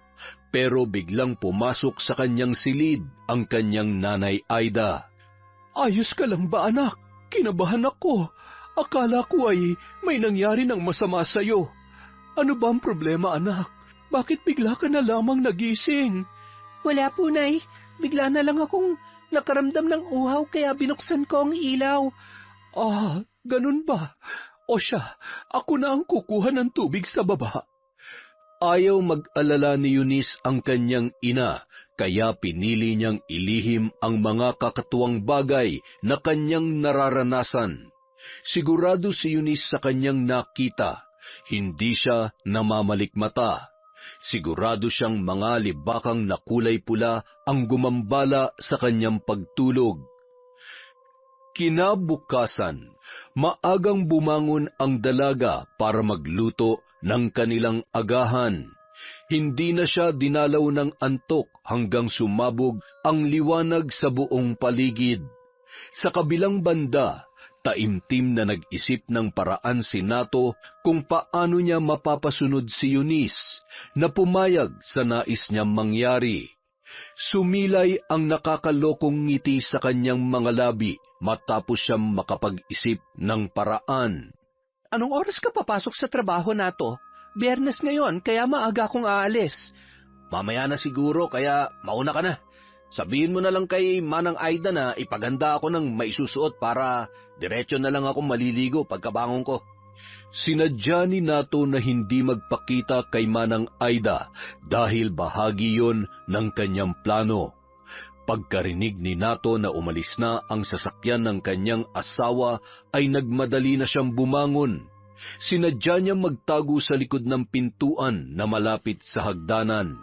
pero biglang pumasok sa kanyang silid ang kanyang nanay Aida. Ayos ka lang ba, anak? Kinabahan ako. Akala ko ay may nangyari ng masama sa'yo. Ano ba ang problema, anak? Bakit bigla ka na lamang nagising? Wala po, Nay. Bigla na lang akong nakaramdam ng uhaw kaya binuksan ko ang ilaw. Ah, ganun ba? O siya, ako na ang kukuha ng tubig sa baba. Ayaw mag-alala ni Eunice ang kanyang ina, kaya pinili niyang ilihim ang mga kakatuwang bagay na kanyang nararanasan. Sigurado si Eunice sa kanyang nakita, hindi siya namamalikmata. Sigurado siyang mga libakang na kulay pula ang gumambala sa kanyang pagtulog. Kinabukasan, maagang bumangon ang dalaga para magluto ng kanilang agahan. Hindi na siya dinalaw ng antok hanggang sumabog ang liwanag sa buong paligid. Sa kabilang banda, taimtim na nag-isip ng paraan si Nato kung paano niya mapapasunod si Eunice na pumayag sa nais niyang mangyari. Sumilay ang nakakalokong ngiti sa kanyang mga labi matapos siyang makapag-isip ng paraan. Anong oras ka papasok sa trabaho, Nato? Biyernes ngayon, kaya maaga akong aalis. Mamaya na siguro, kaya mauna ka na. Sabihin mo na lang kay Manang Aida na ipaganda ako ng maisusuot para diretso na lang ako maliligo pagkabangon ko. Sinadya ni Nato na hindi magpakita kay Manang Aida dahil bahagi yon ng kanyang plano. Pagkarinig ni Nato na umalis na ang sasakyan ng kanyang asawa ay nagmadali na siyang bumangon. Sinadya niya magtago sa likod ng pintuan na malapit sa hagdanan.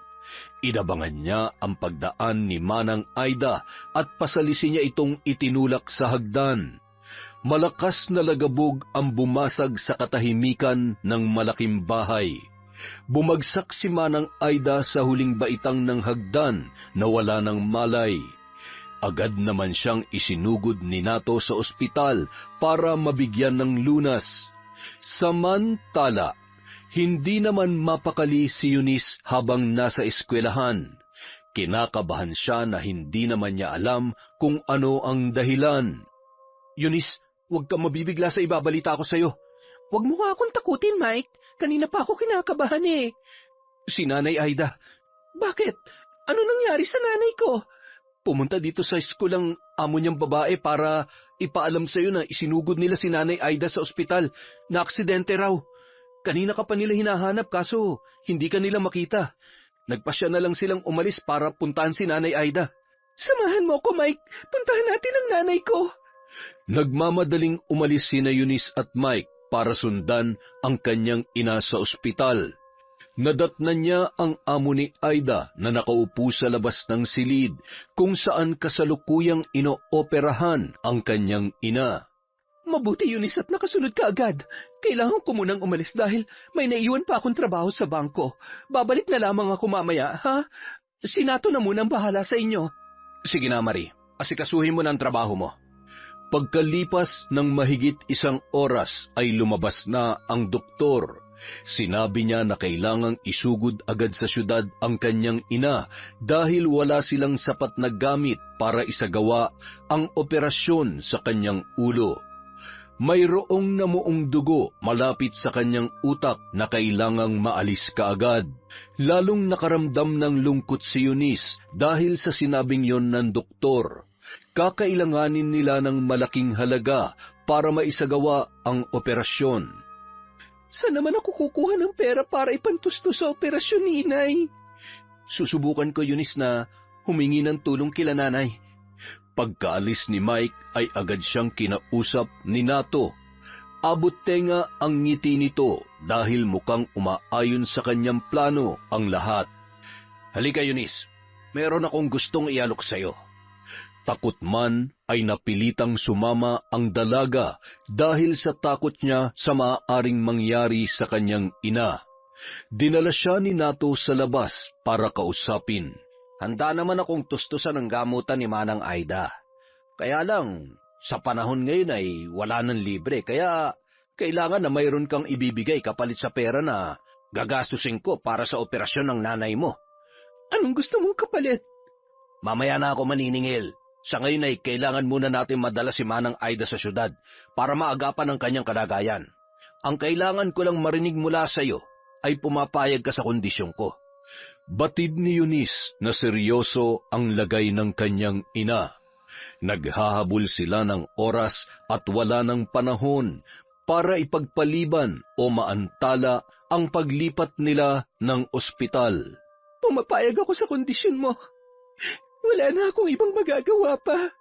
Inabangan niya ang pagdaan ni Manang Aida at pasalisi niya itong itinulak sa hagdan. Malakas na lagabog ang bumasag sa katahimikan ng malaking bahay. Bumagsak si Manang Aida sa huling baitang ng hagdan na wala ng malay. Agad naman siyang isinugod ni Nato sa ospital para mabigyan ng lunas. Samantala, hindi naman mapakali si Eunice habang nasa eskwelahan. Kinakabahan siya na hindi naman niya alam kung ano ang dahilan. Eunice, huwag kang mabibigla sa ibabalita ko sa'yo. Huwag mo nga akong takutin, Mike. Kanina pa ako kinakabahan eh. Si Nanay Aida. Bakit? Ano nangyari sa nanay ko? Pumunta dito sa school ang amo niyang babae para ipaalam sa'yo na isinugod nila si Nanay Aida sa ospital na aksidente raw. Kanina ka pa nila hinahanap kaso hindi ka nila makita. Nagpasya na lang silang umalis para puntahan si Nanay Aida. Samahan mo ko, Mike. Puntahan natin ang nanay ko. Nagmamadaling umalis sina Eunice at Mike para sundan ang kanyang ina sa ospital. Nadatnan niya ang amo ni Aida na nakaupo sa labas ng silid kung saan kasalukuyang inooperahan ang kanyang ina. Mabuti, Eunice, at nakasunod ka agad. Kailangan ko munang umalis dahil may naiwan pa akong trabaho sa bangko. Babalik na lamang ako mamaya, ha? Si Nato na munang bahala sa inyo. Sige na, Marie. Asikasuhin mo na ang trabaho mo. Pagkalipas ng mahigit 1 oras ay lumabas na ang doktor. Sinabi niya na kailangang isugod agad sa syudad ang kanyang ina dahil wala silang sapat na gamit para isagawa ang operasyon sa kanyang ulo. Mayroong namuong dugo malapit sa kanyang utak na kailangang maalis kaagad. Lalong nakaramdam ng lungkot si Eunice dahil sa sinabing yon ng doktor. Kakailanganin nila ng malaking halaga para maisagawa ang operasyon. Saan naman ako kukuha ng pera para ipantustos sa operasyon ni inay? Susubukan ko, Eunice, na humingi ng tulong kila nanay. Pagkaalis ni Mike ay agad siyang kinausap ni Nato. Abot tenga ang ngiti nito dahil mukhang umaayon sa kanyang plano ang lahat. Halika, Eunice. Meron akong gustong ialok sa'yo. Takot man ay napilitang sumama ang dalaga dahil sa takot niya sa maaaring mangyari sa kanyang ina. Dinala siya ni Nato sa labas para kausapin. Handa naman akong tustusan ng gamutan ni Manang Aida. Kaya lang, sa panahon ngayon ay wala nang libre, kaya kailangan na mayroon kang ibibigay kapalit sa pera na gagastusin ko para sa operasyon ng nanay mo. Anong gusto mong kapalit? Mamaya na ako maniningil. Sa ngayon ay kailangan muna natin madala si Manang Aida sa syudad para maagapan ang kanyang kalagayan. Ang kailangan ko lang marinig mula sa iyo ay pumapayag ka sa kondisyon ko. Batid ni Eunice na seryoso ang lagay ng kanyang ina. Naghahabol sila ng oras at wala ng panahon para ipagpaliban o maantala ang paglipat nila ng ospital. Pumapayag ako sa kondisyon mo. Wala na akong ibang magagawa pa.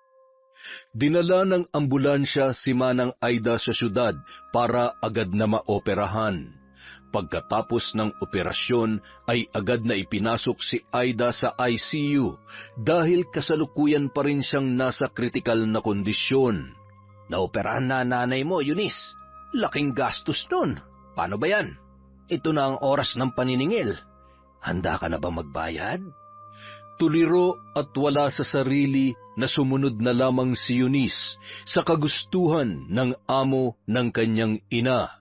Dinala ng ambulansya si Manang Aida sa syudad para agad na maoperahan. Pagkatapos ng operasyon ay agad na ipinasok si Aida sa ICU dahil kasalukuyan pa rin siyang nasa kritikal na kondisyon. Naoperahan na nanay mo, Eunice. Laking gastos nun. Paano ba yan? Ito na ang oras ng paniningil. Handa ka na ba magbayad? Tuliro at wala sa sarili na sumunod na lamang si Eunice sa kagustuhan ng amo ng kanyang ina.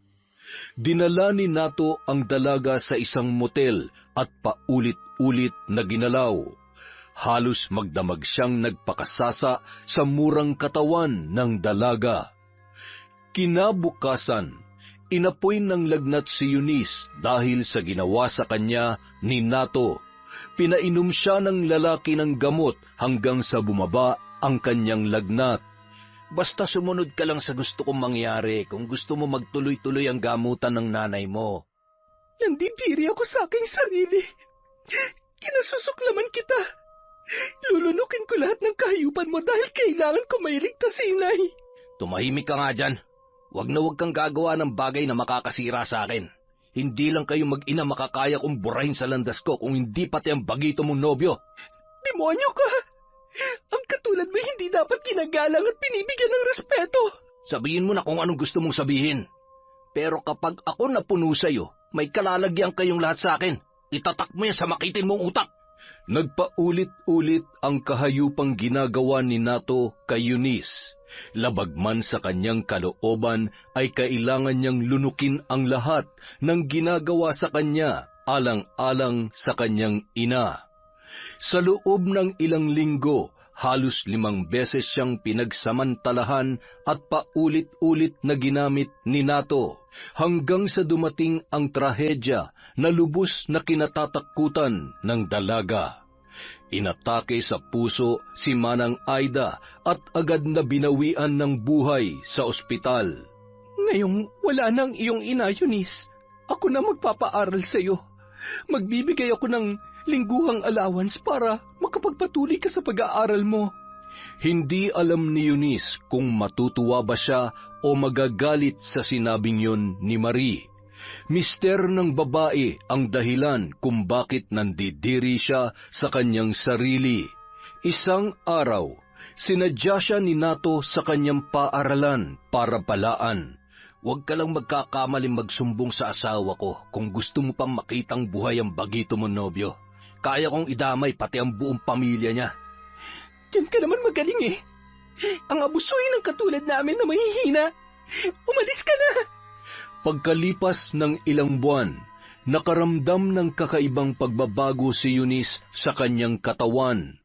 Dinala ni Nato ang dalaga sa isang motel at paulit-ulit na ginalaw. Halos magdamag siyang nagpakasasa sa murang katawan ng dalaga. Kinabukasan, inapoy ng lagnat si Eunice dahil sa ginawa sa kanya ni Nato. Pinainom siya ng lalaki ng gamot hanggang sa bumaba ang kanyang lagnat. Basta sumunod ka lang sa gusto kong mangyari kung gusto mo magtuloy-tuloy ang gamutan ng nanay mo. Nandidiri ako sa aking sarili. Kinasusuklaman kita. Lulunukin ko lahat ng kahayupan mo dahil kailangan ko mailigtas si inay. Tumahimik ka nga dyan. Huwag kang gagawa ng bagay na makakasira sa akin. Hindi lang kayo mag-ina makakaya kong burahin sa landas ko kung hindi pati ang bagito mong nobyo. Demonyo ka! Ang katulad mo hindi dapat ginagalang at binibigyan ng respeto. Sabihin mo na kung anong gusto mong sabihin. Pero kapag ako napuno sa'yo, may kalalagyan kayong lahat sa akin. Itatak mo yan sa makitin mong utak. Nagpaulit-ulit ang kahayupang ginagawa ni Nato kay Eunice. Labag man sa kanyang kalooban ay kailangan niyang lunukin ang lahat ng ginagawa sa kanya alang-alang sa kanyang ina. Sa loob ng ilang linggo, halos 5 beses siyang pinagsamantalahan at paulit-ulit na ginamit ni Nato hanggang sa dumating ang trahedya na lubos na kinatatakutan ng dalaga. Inatake sa puso si Manang Aida at agad na binawian ng buhay sa ospital. Ngayong wala nang iyong ina, Eunice, ako na magpapaaral sa iyo. Magbibigay ako ng lingguhang allowance para makapagpatuloy ka sa pag-aaral mo. Hindi alam ni Eunice kung matutuwa ba siya o magagalit sa sinabing yun ni Marie. Mister ng babae ang dahilan kung bakit nandidiri siya sa kanyang sarili. Isang araw, sinadya siya ni Nato sa kanyang paaralan para palaan. Huwag ka lang magkakamaling magsumbong sa asawa ko kung gusto mo pang makitang buhay ang bagito mo nobyo. Kaya kong idamay pati ang buong pamilya niya. Diyan ka naman magaling eh. Ang abusuhin ng katulad namin na mahihina. Umalis ka na! Pagkalipas ng ilang buwan, nakaramdam ng kakaibang pagbabago si Eunice sa kanyang katawan.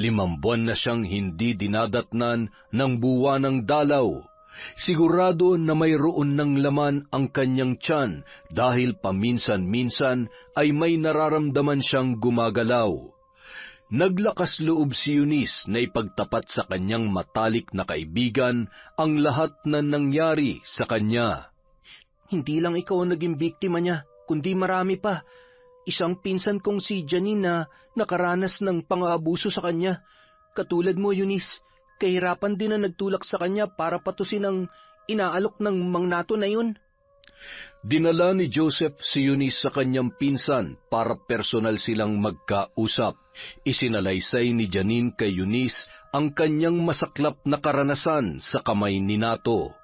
5 buwan na siyang hindi dinadatnan ng buwanang dalaw. Sigurado na mayroon ng laman ang kanyang tiyan dahil paminsan-minsan ay may nararamdaman siyang gumagalaw. Naglakas loob si Eunice na ipagtapat sa kanyang matalik na kaibigan ang lahat na nangyari sa kanya. Hindi lang ikaw ang naging biktima niya, kundi marami pa. Isang pinsan kong si Janine na nakaranas ng pang-aabuso sa kanya. Katulad mo, Eunice, kahirapan din na nagtulak sa kanya para patusin ang inaalok ng mangnato na yun. Dinala ni Joseph si Eunice sa kanyang pinsan para personal silang magkausap. Isinalaysay ni Janine kay Eunice ang kanyang masaklap na karanasan sa kamay ni Nato.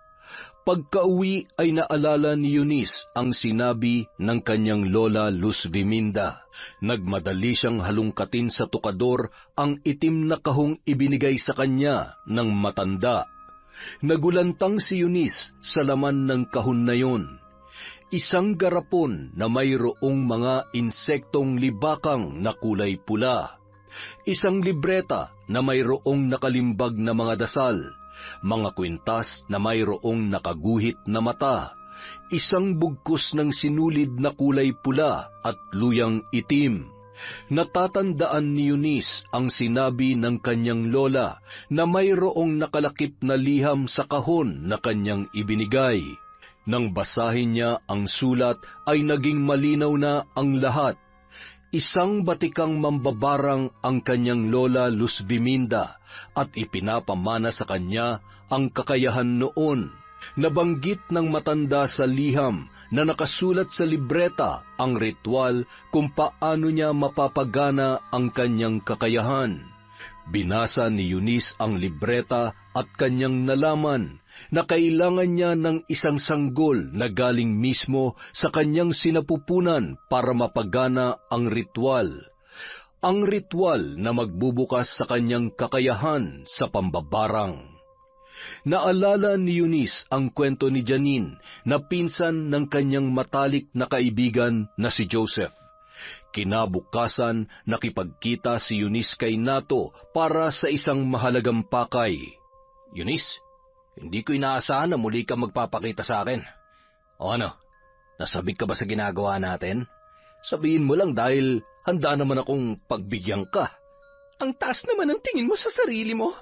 Pagkauwi ay naalala ni Eunice ang sinabi ng kanyang lola Luz Viminda. Nagmadali siyang halungkatin sa tukador ang itim na kahong ibinigay sa kanya ng matanda. Nagulantang si Eunice sa laman ng kahon na yun. Isang garapon na mayroong mga insektong libakang na kulay pula. Isang libreta na mayroong nakalimbag na mga dasal. Mga kwintas na mayroong nakaguhit na mata, isang bugkos ng sinulid na kulay pula at luyang itim. Natatandaan ni Eunice ang sinabi ng kanyang lola na mayroong nakalakip na liham sa kahon na kanyang ibinigay. Nang basahin niya ang sulat ay naging malinaw na ang lahat. Isang batikang mambabarang ang kanyang lola Luz Viminda at ipinapamana sa kanya ang kakayahan noon. Nabanggit ng matanda sa liham na nakasulat sa libreta ang ritual kung paano niya mapapagana ang kanyang kakayahan. Binasa ni Eunice ang libreta at kanyang nalaman na kailangan niya ng isang sanggol na galing mismo sa kanyang sinapupunan para mapagana ang ritual. Ang ritual na magbubukas sa kanyang kakayahan sa pambabarang. Naalala ni Eunice ang kwento ni Janine na pinsan ng kanyang matalik na kaibigan na si Joseph. Kinabukasan, nakipagkita si Eunice kay Nato para sa isang mahalagang pakay. Eunice, hindi ko inaasahan na muli ka magpapakita sa akin. O ano, nasabik ka ba sa ginagawa natin? Sabihin mo lang dahil handa naman akong pagbigyan ka. Ang taas naman ang tingin mo sa sarili mo.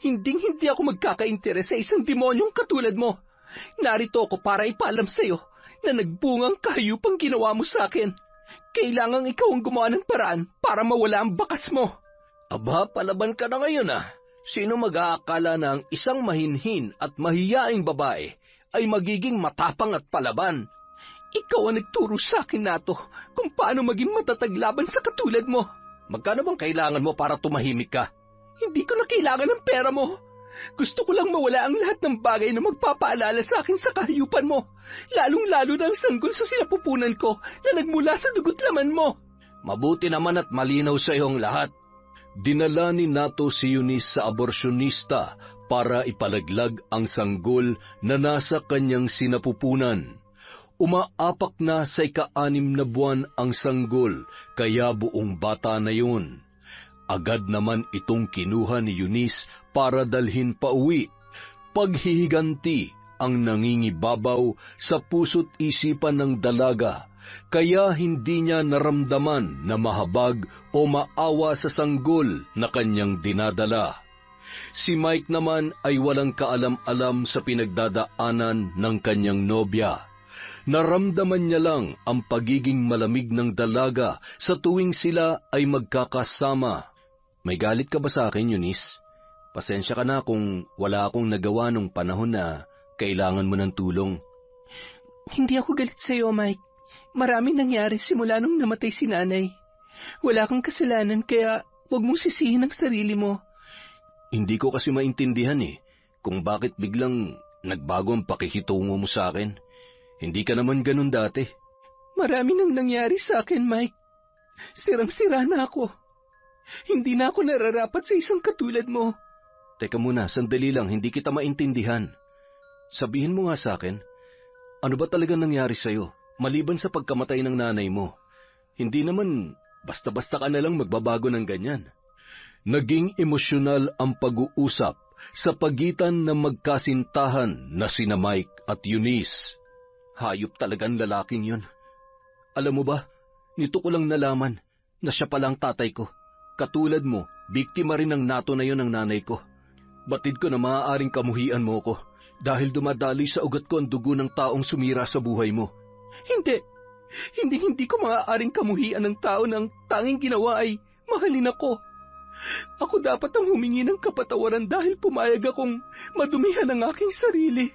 Hinding-hindi ako magkakainteres sa isang demonyong katulad mo. Narito ako para ipaalam sa'yo na nagbungang kahayupang ginawa mo sa akin. Kailangang ikaw ang gumawa ng paraan para mawala ang bakas mo. Aba, palaban ka na ngayon ah. Sino mag-aakala na ang isang mahinhin at mahiyaing babae ay magiging matapang at palaban? Ikaw ang nagturo sa akin, Nato, kung paano maging matatag laban sa katulad mo. Magkano bang kailangan mo para tumahimik ka? Hindi ko na kailangan ng pera mo. Gusto ko lang mawala ang lahat ng bagay na magpapaalala sa akin sa kahayupan mo, lalong-lalo na ang sanggol sa sinapupunan ko na nagmula sa dugot laman mo. Mabuti naman at malinaw sa iyong lahat. Dinala ni Nato si Eunice sa aborsyonista para ipalaglag ang sanggol na nasa kanyang sinapupunan. Umaapak na sa 6 na buwan ang sanggol, kaya buong bata na yun. Agad naman itong kinuha ni Eunice para dalhin pa uwi. Paghihiganti ang nangingibabaw sa puso't isipan ng dalaga, kaya hindi niya naramdaman na mahabag o maawa sa sanggol na kanyang dinadala. Si Mike naman ay walang kaalam-alam sa pinagdadaanan ng kanyang nobya. Naramdaman niya lang ang pagiging malamig ng dalaga sa tuwing sila ay magkakasama. May galit ka ba sa akin, Eunice? Pasensya ka na kung wala akong nagawa nung panahon na kailangan mo ng tulong. Hindi ako galit sa iyo, Mike. Maraming nangyari simula nung namatay si nanay. Wala kang kasalanan kaya huwag mong sisihin ang sarili mo. Hindi ko kasi maintindihan kung bakit biglang nagbago ang pakikitungo mo sa akin. Hindi ka naman ganun dati. Marami nang nangyari sa akin, Mike. Sirang-sira na ako. Hindi na ako nararapat sa isang katulad mo. Teka muna, sandali lang, hindi kita maintindihan. Sabihin mo nga sa akin, Ano ba talaga nangyari sa'yo? Maliban sa pagkamatay ng nanay mo, hindi naman basta-basta ka nalang magbabago ng ganyan. Naging emosyonal ang pag-uusap sa pagitan ng magkasintahan na sina Mike at Eunice. Hayop talagang lalaking yun. Alam mo ba, nito ko lang nalaman na siya palang tatay ko. Katulad mo, biktima rin ng nato na yun ng nanay ko. Batid ko na maaaring kamuhian mo ko dahil dumadaloy sa ugat ko ang dugo ng taong sumira sa buhay mo. Hindi ko maaaring kamuhian ng tao na ang tanging ginawa ay mahalin ako. Ako dapat ang humingi ng kapatawaran dahil pumayag akong madumihan ang aking sarili.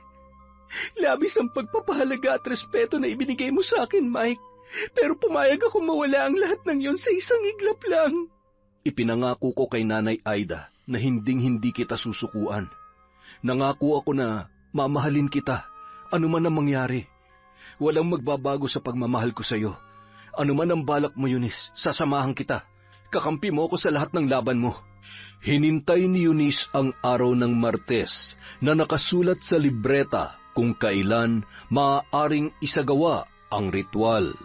Labis ang pagpapahalaga at respeto na ibinigay mo sa akin, Mike. Pero pumayag akong mawala ang lahat ng yon sa isang iglap lang. Ipinangako ko kay Nanay Aida na hinding-hindi kita susukuan. Nangako ako na mamahalin kita, anuman ang mangyari. Walang magbabago sa pagmamahal ko sa iyo. Anuman ang balak mo, Eunice, sasamahan kita. Kakampi mo ako sa lahat ng laban mo. Hinintay ni Eunice ang araw ng Martes na nakasulat sa libreta kung kailan maaaring isagawa ang ritual.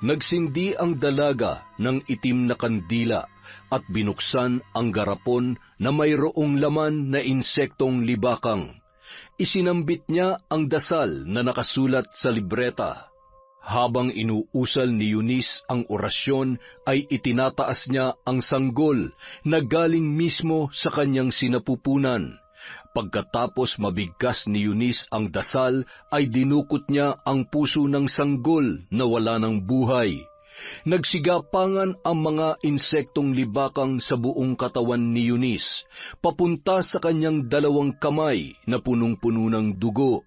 Nagsindi ang dalaga ng itim na kandila at binuksan ang garapon na mayroong laman na insektong libakang. Isinambit niya ang dasal na nakasulat sa libreta. Habang inuusal ni Eunice ang orasyon ay itinataas niya ang sanggol na galing mismo sa kanyang sinapupunan. Pagkatapos mabigkas ni Eunice ang dasal ay dinukot niya ang puso ng sanggol na wala ng buhay. Nagsigapangan ang mga insektong libakang sa buong katawan ni Eunice, papunta sa kanyang dalawang kamay na punong-puno ng dugo.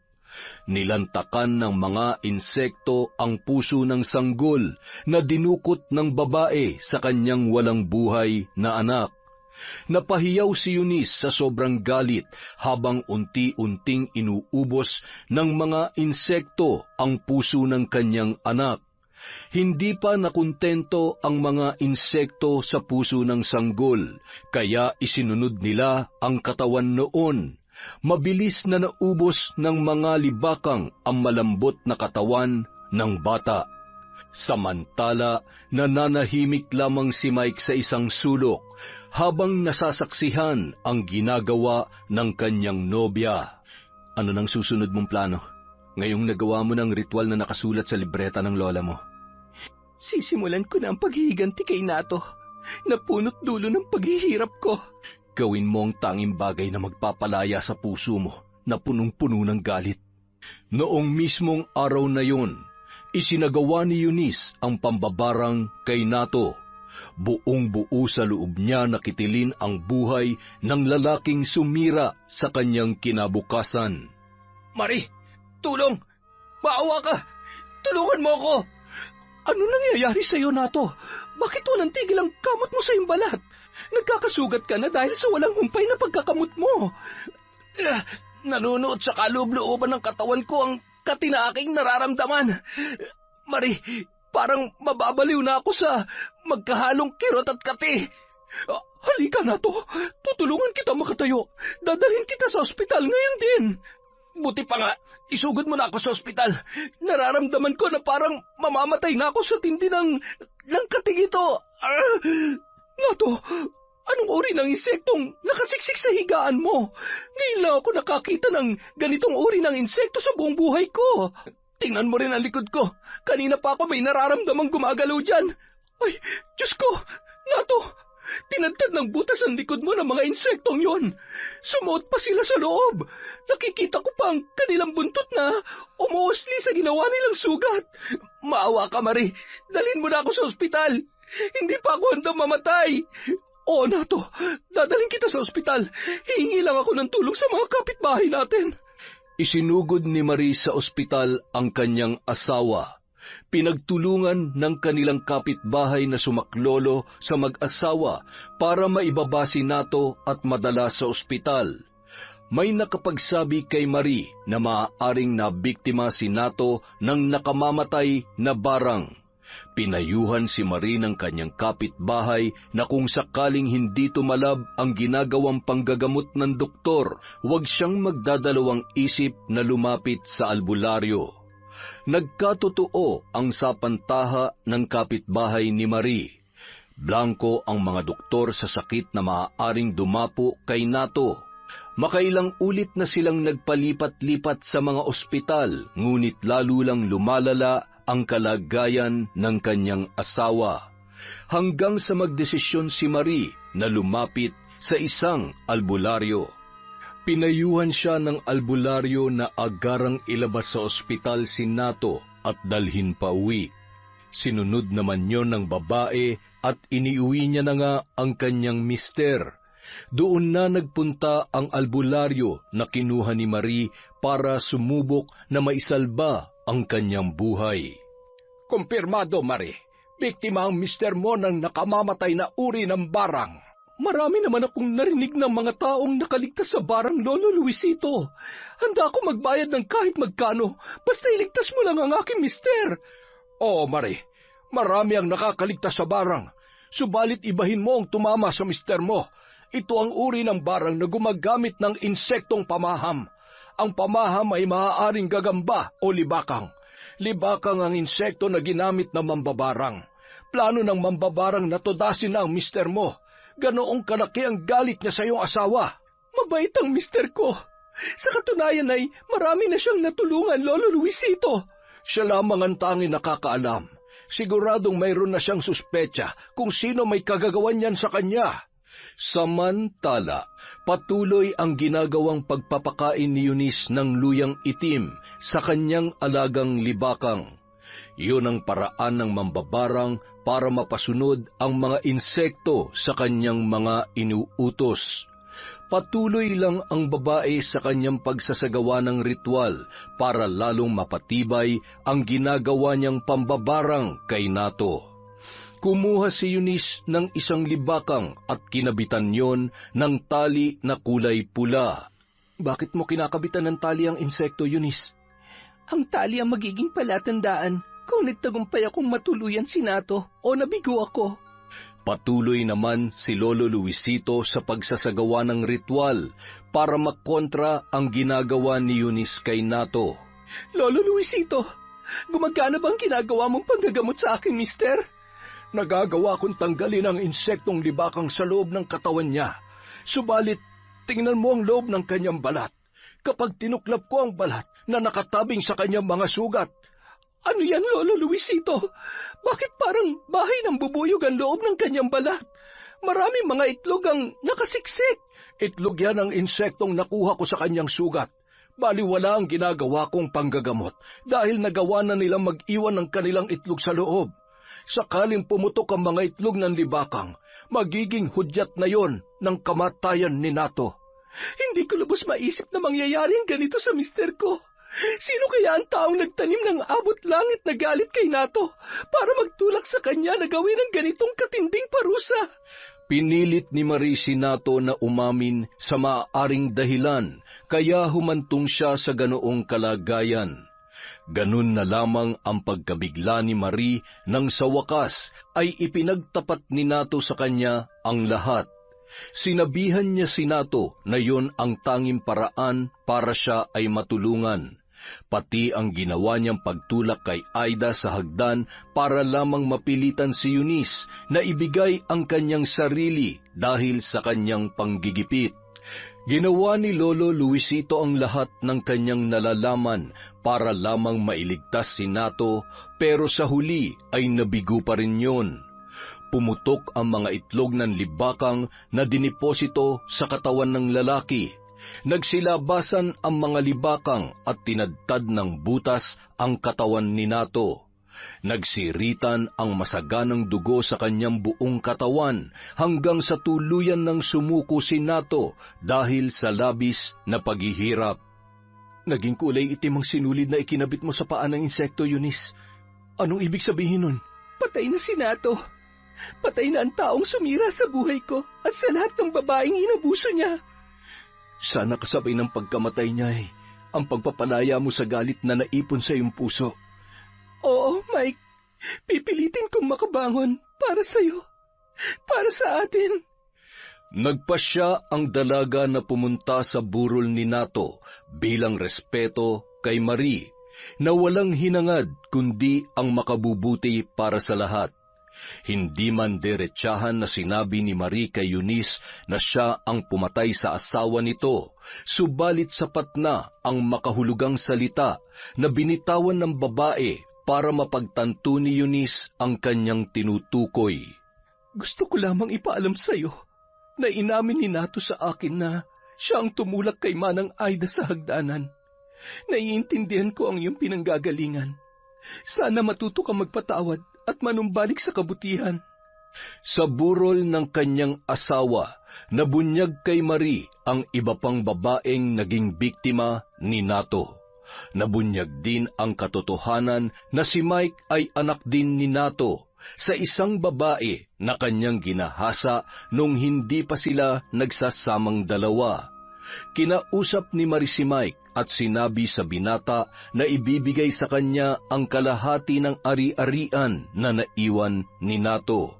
Nilantakan ng mga insekto ang puso ng sanggol na dinukot ng babae sa kanyang walang buhay na anak. Napahiyaw si Eunice sa sobrang galit habang unti-unting inuubos ng mga insekto ang puso ng kanyang anak. Hindi pa nakontento ang mga insekto sa puso ng sanggol, kaya isinunod nila ang katawan noon. Mabilis na naubos ng mga libakang ang malambot na katawan ng bata. Samantala, nananahimik lamang si Mike sa isang sulok habang nasasaksihan ang ginagawa ng kanyang nobya. Ano nang susunod mong plano? Ngayong nagawa mo ng ritual na nakasulat sa libreta ng lola mo. Sisimulan ko na ang paghihiganti kay Nato, na punot dulo ng paghihirap ko. Gawin mo ang tanging bagay na magpapalaya sa puso mo na punong-puno ng galit. Noong mismong araw na yun, isinagawa ni Eunice ang pambabarang kay Nato. Buong-buo sa loob niya nakitilin ang buhay ng lalaking sumira sa kanyang kinabukasan. Marie, tulong! Maawa ka! Tulungan mo ako! Ano nangyayari sa iyo, Nato? Bakit walang tigil ang kamot mo sa imbalat? Nagkakasugat ka na dahil sa walang humpay na pagkakamot mo. Nanunuot sa kaloob-looban ng katawan ko ang katinaking nararamdaman. Marie, parang mababaliw na ako sa magkahalong kirot at kati. Halika na to. Tutulungan kita makatayo. Dadalhin kita sa ospital ngayon din. Buti pa nga, isugod mo na ako sa ospital. Nararamdaman ko na parang mamamatay na ako sa tindi ng kating ito. Nato, anong uri ng insektong nakasiksik sa higaan mo? Ngayon lang ako nakakita ng ganitong uri ng insekto sa buong buhay ko. Tingnan mo rin ang likod ko. Kanina pa ako may nararamdamang gumagalaw dyan. Ay, Diyos ko, Nato, tinadtad ng butas ang likod mo ng mga insektong yon. Sumuot pa sila sa loob. Nakikita ko pa ang kanilang buntot na umuusli sa ginawa nilang sugat. Maawa ka, Marie. Dalhin mo na ako sa ospital. Hindi pa ako handang mamatay. Oo, Nato, dadalhin kita sa ospital. Hihingi lang ako ng tulong sa mga kapitbahay natin. Isinugod ni Marie sa ospital ang kanyang asawa. Pinagtulungan ng kanilang kapitbahay na sumaklolo sa mag-asawa para maibaba si Nato at madala sa ospital. May nakapagsabi kay Marie na maaaring nabiktima si Nato ng nakamamatay na barang. Pinayuhan si Marie ng kanyang kapitbahay na kung sakaling hindi tumalab ang ginagawang panggagamot ng doktor, huwag siyang magdadalawang isip na lumapit sa albularyo. Nagkatotoo ang sapantaha ng kapitbahay ni Marie. Blanco ang mga doktor sa sakit na maaaring dumapo kay Nato. Makailang ulit na silang nagpalipat-lipat sa mga ospital, ngunit lalo lang lumalala ang kalagayan ng kanyang asawa. Hanggang sa magdesisyon si Marie na lumapit sa isang albularyo. Pinayuhan siya ng albularyo na agarang ilabas sa ospital si Nato at dalhin pa uwi. Sinunod naman yon ng babae at iniuwi niya na nga ang kanyang mister. Doon na nagpunta ang albularyo na kinuha ni Marie para sumubok na maisalba ang kanyang buhay. Kumpirmado, Marie. Biktima ang mister mo ng nakamamatay na uri ng barang. Marami naman akong narinig ng mga taong nakaligtas sa barang, Lolo Luisito. Handa ako magbayad ng kahit magkano, basta iligtas mo lang ang aking mister. Oo, Marie. Marami ang nakakaligtas sa barang. Subalit ibahin mo ang tumama sa mister mo. Ito ang uri ng barang na gumagamit ng insektong pamaham. Ang pamaham ay maaaring gagamba o libakang. Libakang ang insekto na ginamit ng mambabarang. Plano ng mambabarang na tudasin na ang mister mo. Ganoong kalaki ang galit niya sa iyong asawa. Mabait ang mister ko. Sa katunayan ay marami na siyang natulungan, Lolo Luisito. Siya lamang ang tanging nakakaalam. Siguradong mayroon na siyang suspecha kung sino may kagagawan niyan sa kanya. Samantala, patuloy ang ginagawang pagpapakain ni Eunice ng luyang itim sa kanyang alagang libakang. Iyon ang paraan ng mambabarang para mapasunod ang mga insekto sa kanyang mga inuutos. Patuloy lang ang babae sa kanyang pagsasagawa ng ritual para lalong mapatibay ang ginagawa niyang pambabarang kay Nato. Kumuha si Eunice ng isang libakang at kinabitan yon ng tali na kulay pula. Bakit mo kinakabitan ng tali ang insekto, Eunice? Ang tali ang magiging palatandaan kung nagtagumpay akong matuluyan si Nato o nabigo ako. Patuloy naman si Lolo Luisito sa pagsasagawa ng ritual para makontra ang ginagawa ni Eunice kay Nato. Lolo Luisito, gumagana bang ginagawa mong panggagamot sa aking mister? Nagagawa kong tanggalin ang insektong libakang sa loob ng katawan niya. Subalit, tingnan mo ang loob ng kanyang balat. Kapag tinuklap ko ang balat na nakatabing sa kanyang mga sugat. Ano yan, Lolo Luisito? Bakit parang bahay ng bubuyog ang loob ng kanyang balat? Maraming mga itlog ang nakasiksik. Itlog yan ang insektong nakuha ko sa kanyang sugat. Baliwala ang ginagawa kong panggagamot dahil nagawa na nilang mag-iwan ng kanilang itlog sa loob. Sakaling pumutok ang mga itlog ng libakang, magiging hudyat na yon ng kamatayan ni Nato. Hindi ko lubos maisip na mangyayari ang ganito sa mister ko. Sino kaya ang taong nagtanim ng abot langit na galit kay Nato para magtulak sa kanya na gawin ang ganitong katinding parusa? Pinilit ni Marie si Nato na umamin sa maaaring dahilan, kaya humantong siya sa ganoong kalagayan. Ganun na lamang ang pagkabigla ni Marie nang sa wakas ay ipinagtapat ni Nato sa kanya ang lahat. Sinabihan niya si Nato na yon ang tanging paraan para siya ay matulungan. Pati ang ginawa niyang pagtulak kay Aida sa hagdan para lamang mapilitan si Eunice na ibigay ang kanyang sarili dahil sa kanyang panggigipit. Ginawa ni Lolo Luisito ang lahat ng kanyang nalalaman para lamang mailigtas si Nato, pero sa huli ay nabigo pa rin yon. Pumutok ang mga itlog ng libakang na diniposito sa katawan ng lalaki. Nagsilabasan ang mga libakang at tinadtad ng butas ang katawan ni Nato. Nagsiritan ang masaganang dugo sa kanyang buong katawan hanggang sa tuluyan ng sumuko si Nato dahil sa labis na paghihirap. Naging kulay itim ang sinulid na ikinabit mo sa paa ng insekto, Eunice. Anong ibig sabihin nun? Patay na si Nato. Patay na ang taong sumira sa buhay ko at sa lahat ng babaeng inabuso niya. Sana kasabay ng pagkamatay niya ay ang pagpapalaya mo sa galit na naipon sa iyong puso. Oo, Mike. Pipilitin kong makabangon para sa'yo. Para sa atin. Nagpasya ang dalaga na pumunta sa burol ni Nato bilang respeto kay Marie. na walang hinangad kundi ang makabubuti para sa lahat. Hindi man diretsahan na sinabi ni Marie kay Eunice na siya ang pumatay sa asawa nito, subalit sapat na ang makahulugang salita na binitawan ng babae para mapagtanto ni Eunice ang kanyang tinutukoy. Gusto ko lamang ipaalam sa iyo na inamin ni Nato sa akin na siya ang tumulak kay Manang Aida sa hagdanan. Naiintindihan ko ang iyong pinanggagalingan. Sana matuto ka magpatawad at manumbalik sa kabutihan. Sa burol ng kanyang asawa, nabunyag kay Marie ang iba pang babaeng naging biktima ni Nato. Nabunyag din ang katotohanan na si Mike ay anak din ni Nato sa isang babae na kanyang ginahasa nung hindi pa sila nagsasamang dalawa. Kinausap ni Marie si Mike at sinabi sa binata na ibibigay sa kanya ang kalahati ng ari-arian na naiwan ni Nato.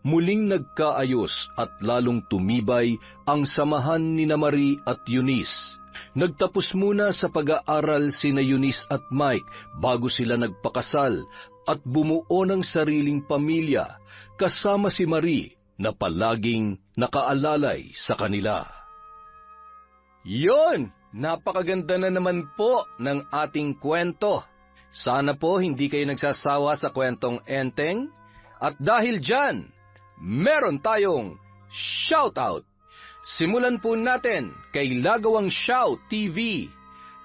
Muling nagkaayos at lalong tumibay ang samahan ni Marie at Eunice. Nagtapos muna sa pag-aaral sina Eunice at Mike bago sila nagpakasal at bumuo ng sariling pamilya kasama si Marie na palaging nakaalalay sa kanila. Yon! Napakaganda na naman po ng ating kwento. Sana po hindi kayo nagsasawa sa kwentong enteng. At dahil dyan, meron tayong shoutout. Simulan po natin kay Lagawang Shout TV.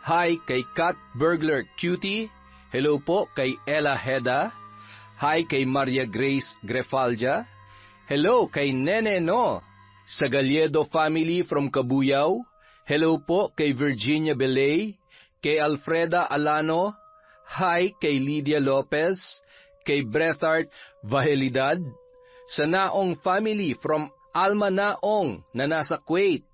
Hi kay Cat Burglar Cutie. Hello po kay Ella Heda. Hi kay Maria Grace Grefalja. Hello kay Nene No. Sa Galledo family from Cabuyao. Hello po kay Virginia Belay, kay Alfreda Alano, hi kay Lydia Lopez, kay Brethart Vahelidad, sa Naong family from Alma Naong na nasa Kuwait.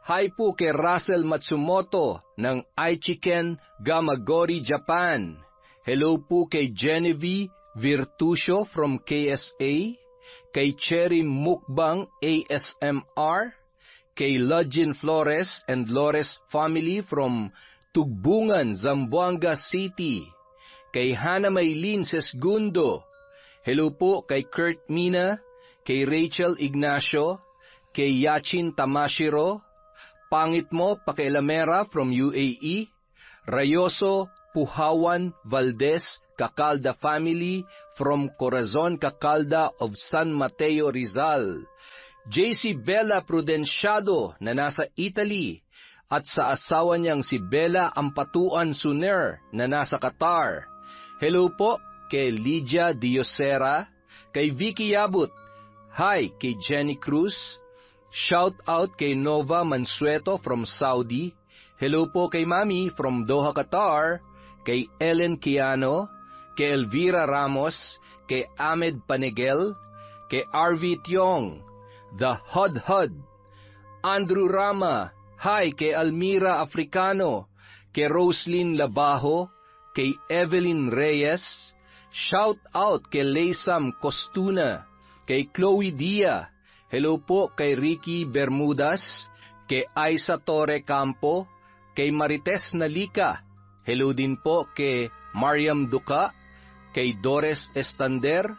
Hi po kay Russell Matsumoto ng Aichiken, Gamagori, Japan. Hello po kay Genevieve Virtusio from KSA, kay Cherry Mukbang ASMR, kay Lodgin Flores and Lores family from Tugbungan, Zamboanga City, kay Hana Maylin Sesgundo. Hello po kay Kurt Mina, kay Rachel Ignacio, kay Yachin Tamashiro, Pangit mo Pakialamera from UAE, Rayoso Puhawan Valdez Cacalda family from Corazon Cacalda of San Mateo, Rizal, JC Bella Prudenciado na nasa Italy, at sa asawa niyang si Bella Ampatuan Suner na nasa Qatar. Hello po kay Lydia Diosera, kay Vicky Yabut, hi kay Jenny Cruz, shout out kay Nova Mansueto from Saudi, hello po kay Mami from Doha, Qatar, kay Ellen Kiano, kay Elvira Ramos, kay Ahmed Panegel, kay RV Tiong, The Hud, Andrew Rama, hi kay Almira Africano, kay Roslyn Labajo, kay Evelyn Reyes, shout out kay Leysam Costuna, kay Chloe Dia, hello po kay Ricky Bermudas, kay Aisa Torre Campo, kay Marites Nalika, hello din po kay Mariam Duka, kay Dores Estander,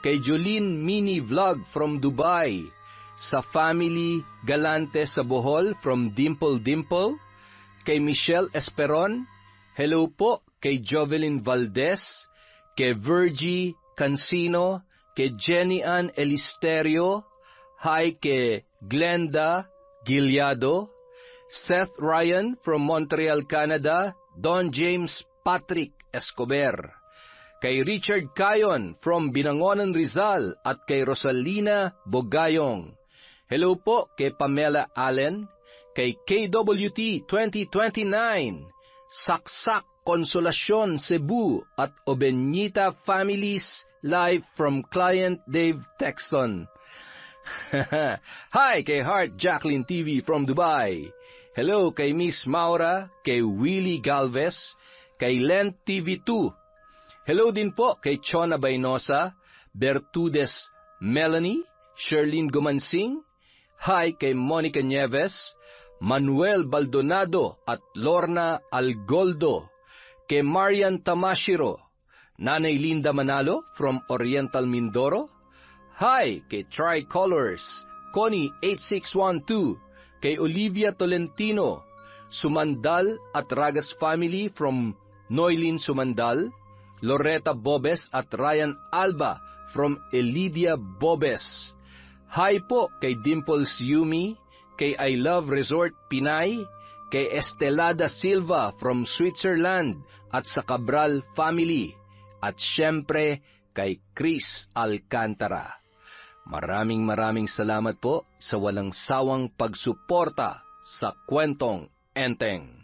kay Jolene Mini Vlog from Dubai, sa family Galante sa Bohol from Dimple, kay Michelle Esperon, hello po kay Jovelyn Valdez, kay Virgie Cancino, kay Jenny Ann Elisterio, hi kay Glenda Gilyado, Seth Ryan from Montreal, Canada, Don James Patrick Escobar, kay Richard Cayon from Binangonan, Rizal, at kay Rosalina Bogayong. Hello po kay Pamela Allen, kay KWT 2029, Saksak Consolacion Cebu, at Obenita families live from Client Dave Texon. Hi kay Heart Jacqueline TV from Dubai. Hello kay Miss Maura, kay Willie Galvez, kay Lent TV2. Hello din po kay Chona Baynosa, Bertudes Melanie, Sherlyn Gumansing. Hi kay Monica Nieves, Manuel Baldonado at Lorna Algoldo, kay Marian Tamashiro, Nanay Linda Manalo from Oriental Mindoro. Hi kay Tricolors, Connie 8612, kay Olivia Tolentino, Sumandal at Ragas family from Noylin Sumandal, Loretta Bobes at Ryan Alba from Elidia Bobes. Hi po kay Dimples Yumi, kay I Love Resort Pinay, kay Estelada Silva from Switzerland at sa Cabral family, at syempre kay Chris Alcantara. Maraming salamat po sa walang sawang pagsuporta sa Kwentong Enteng.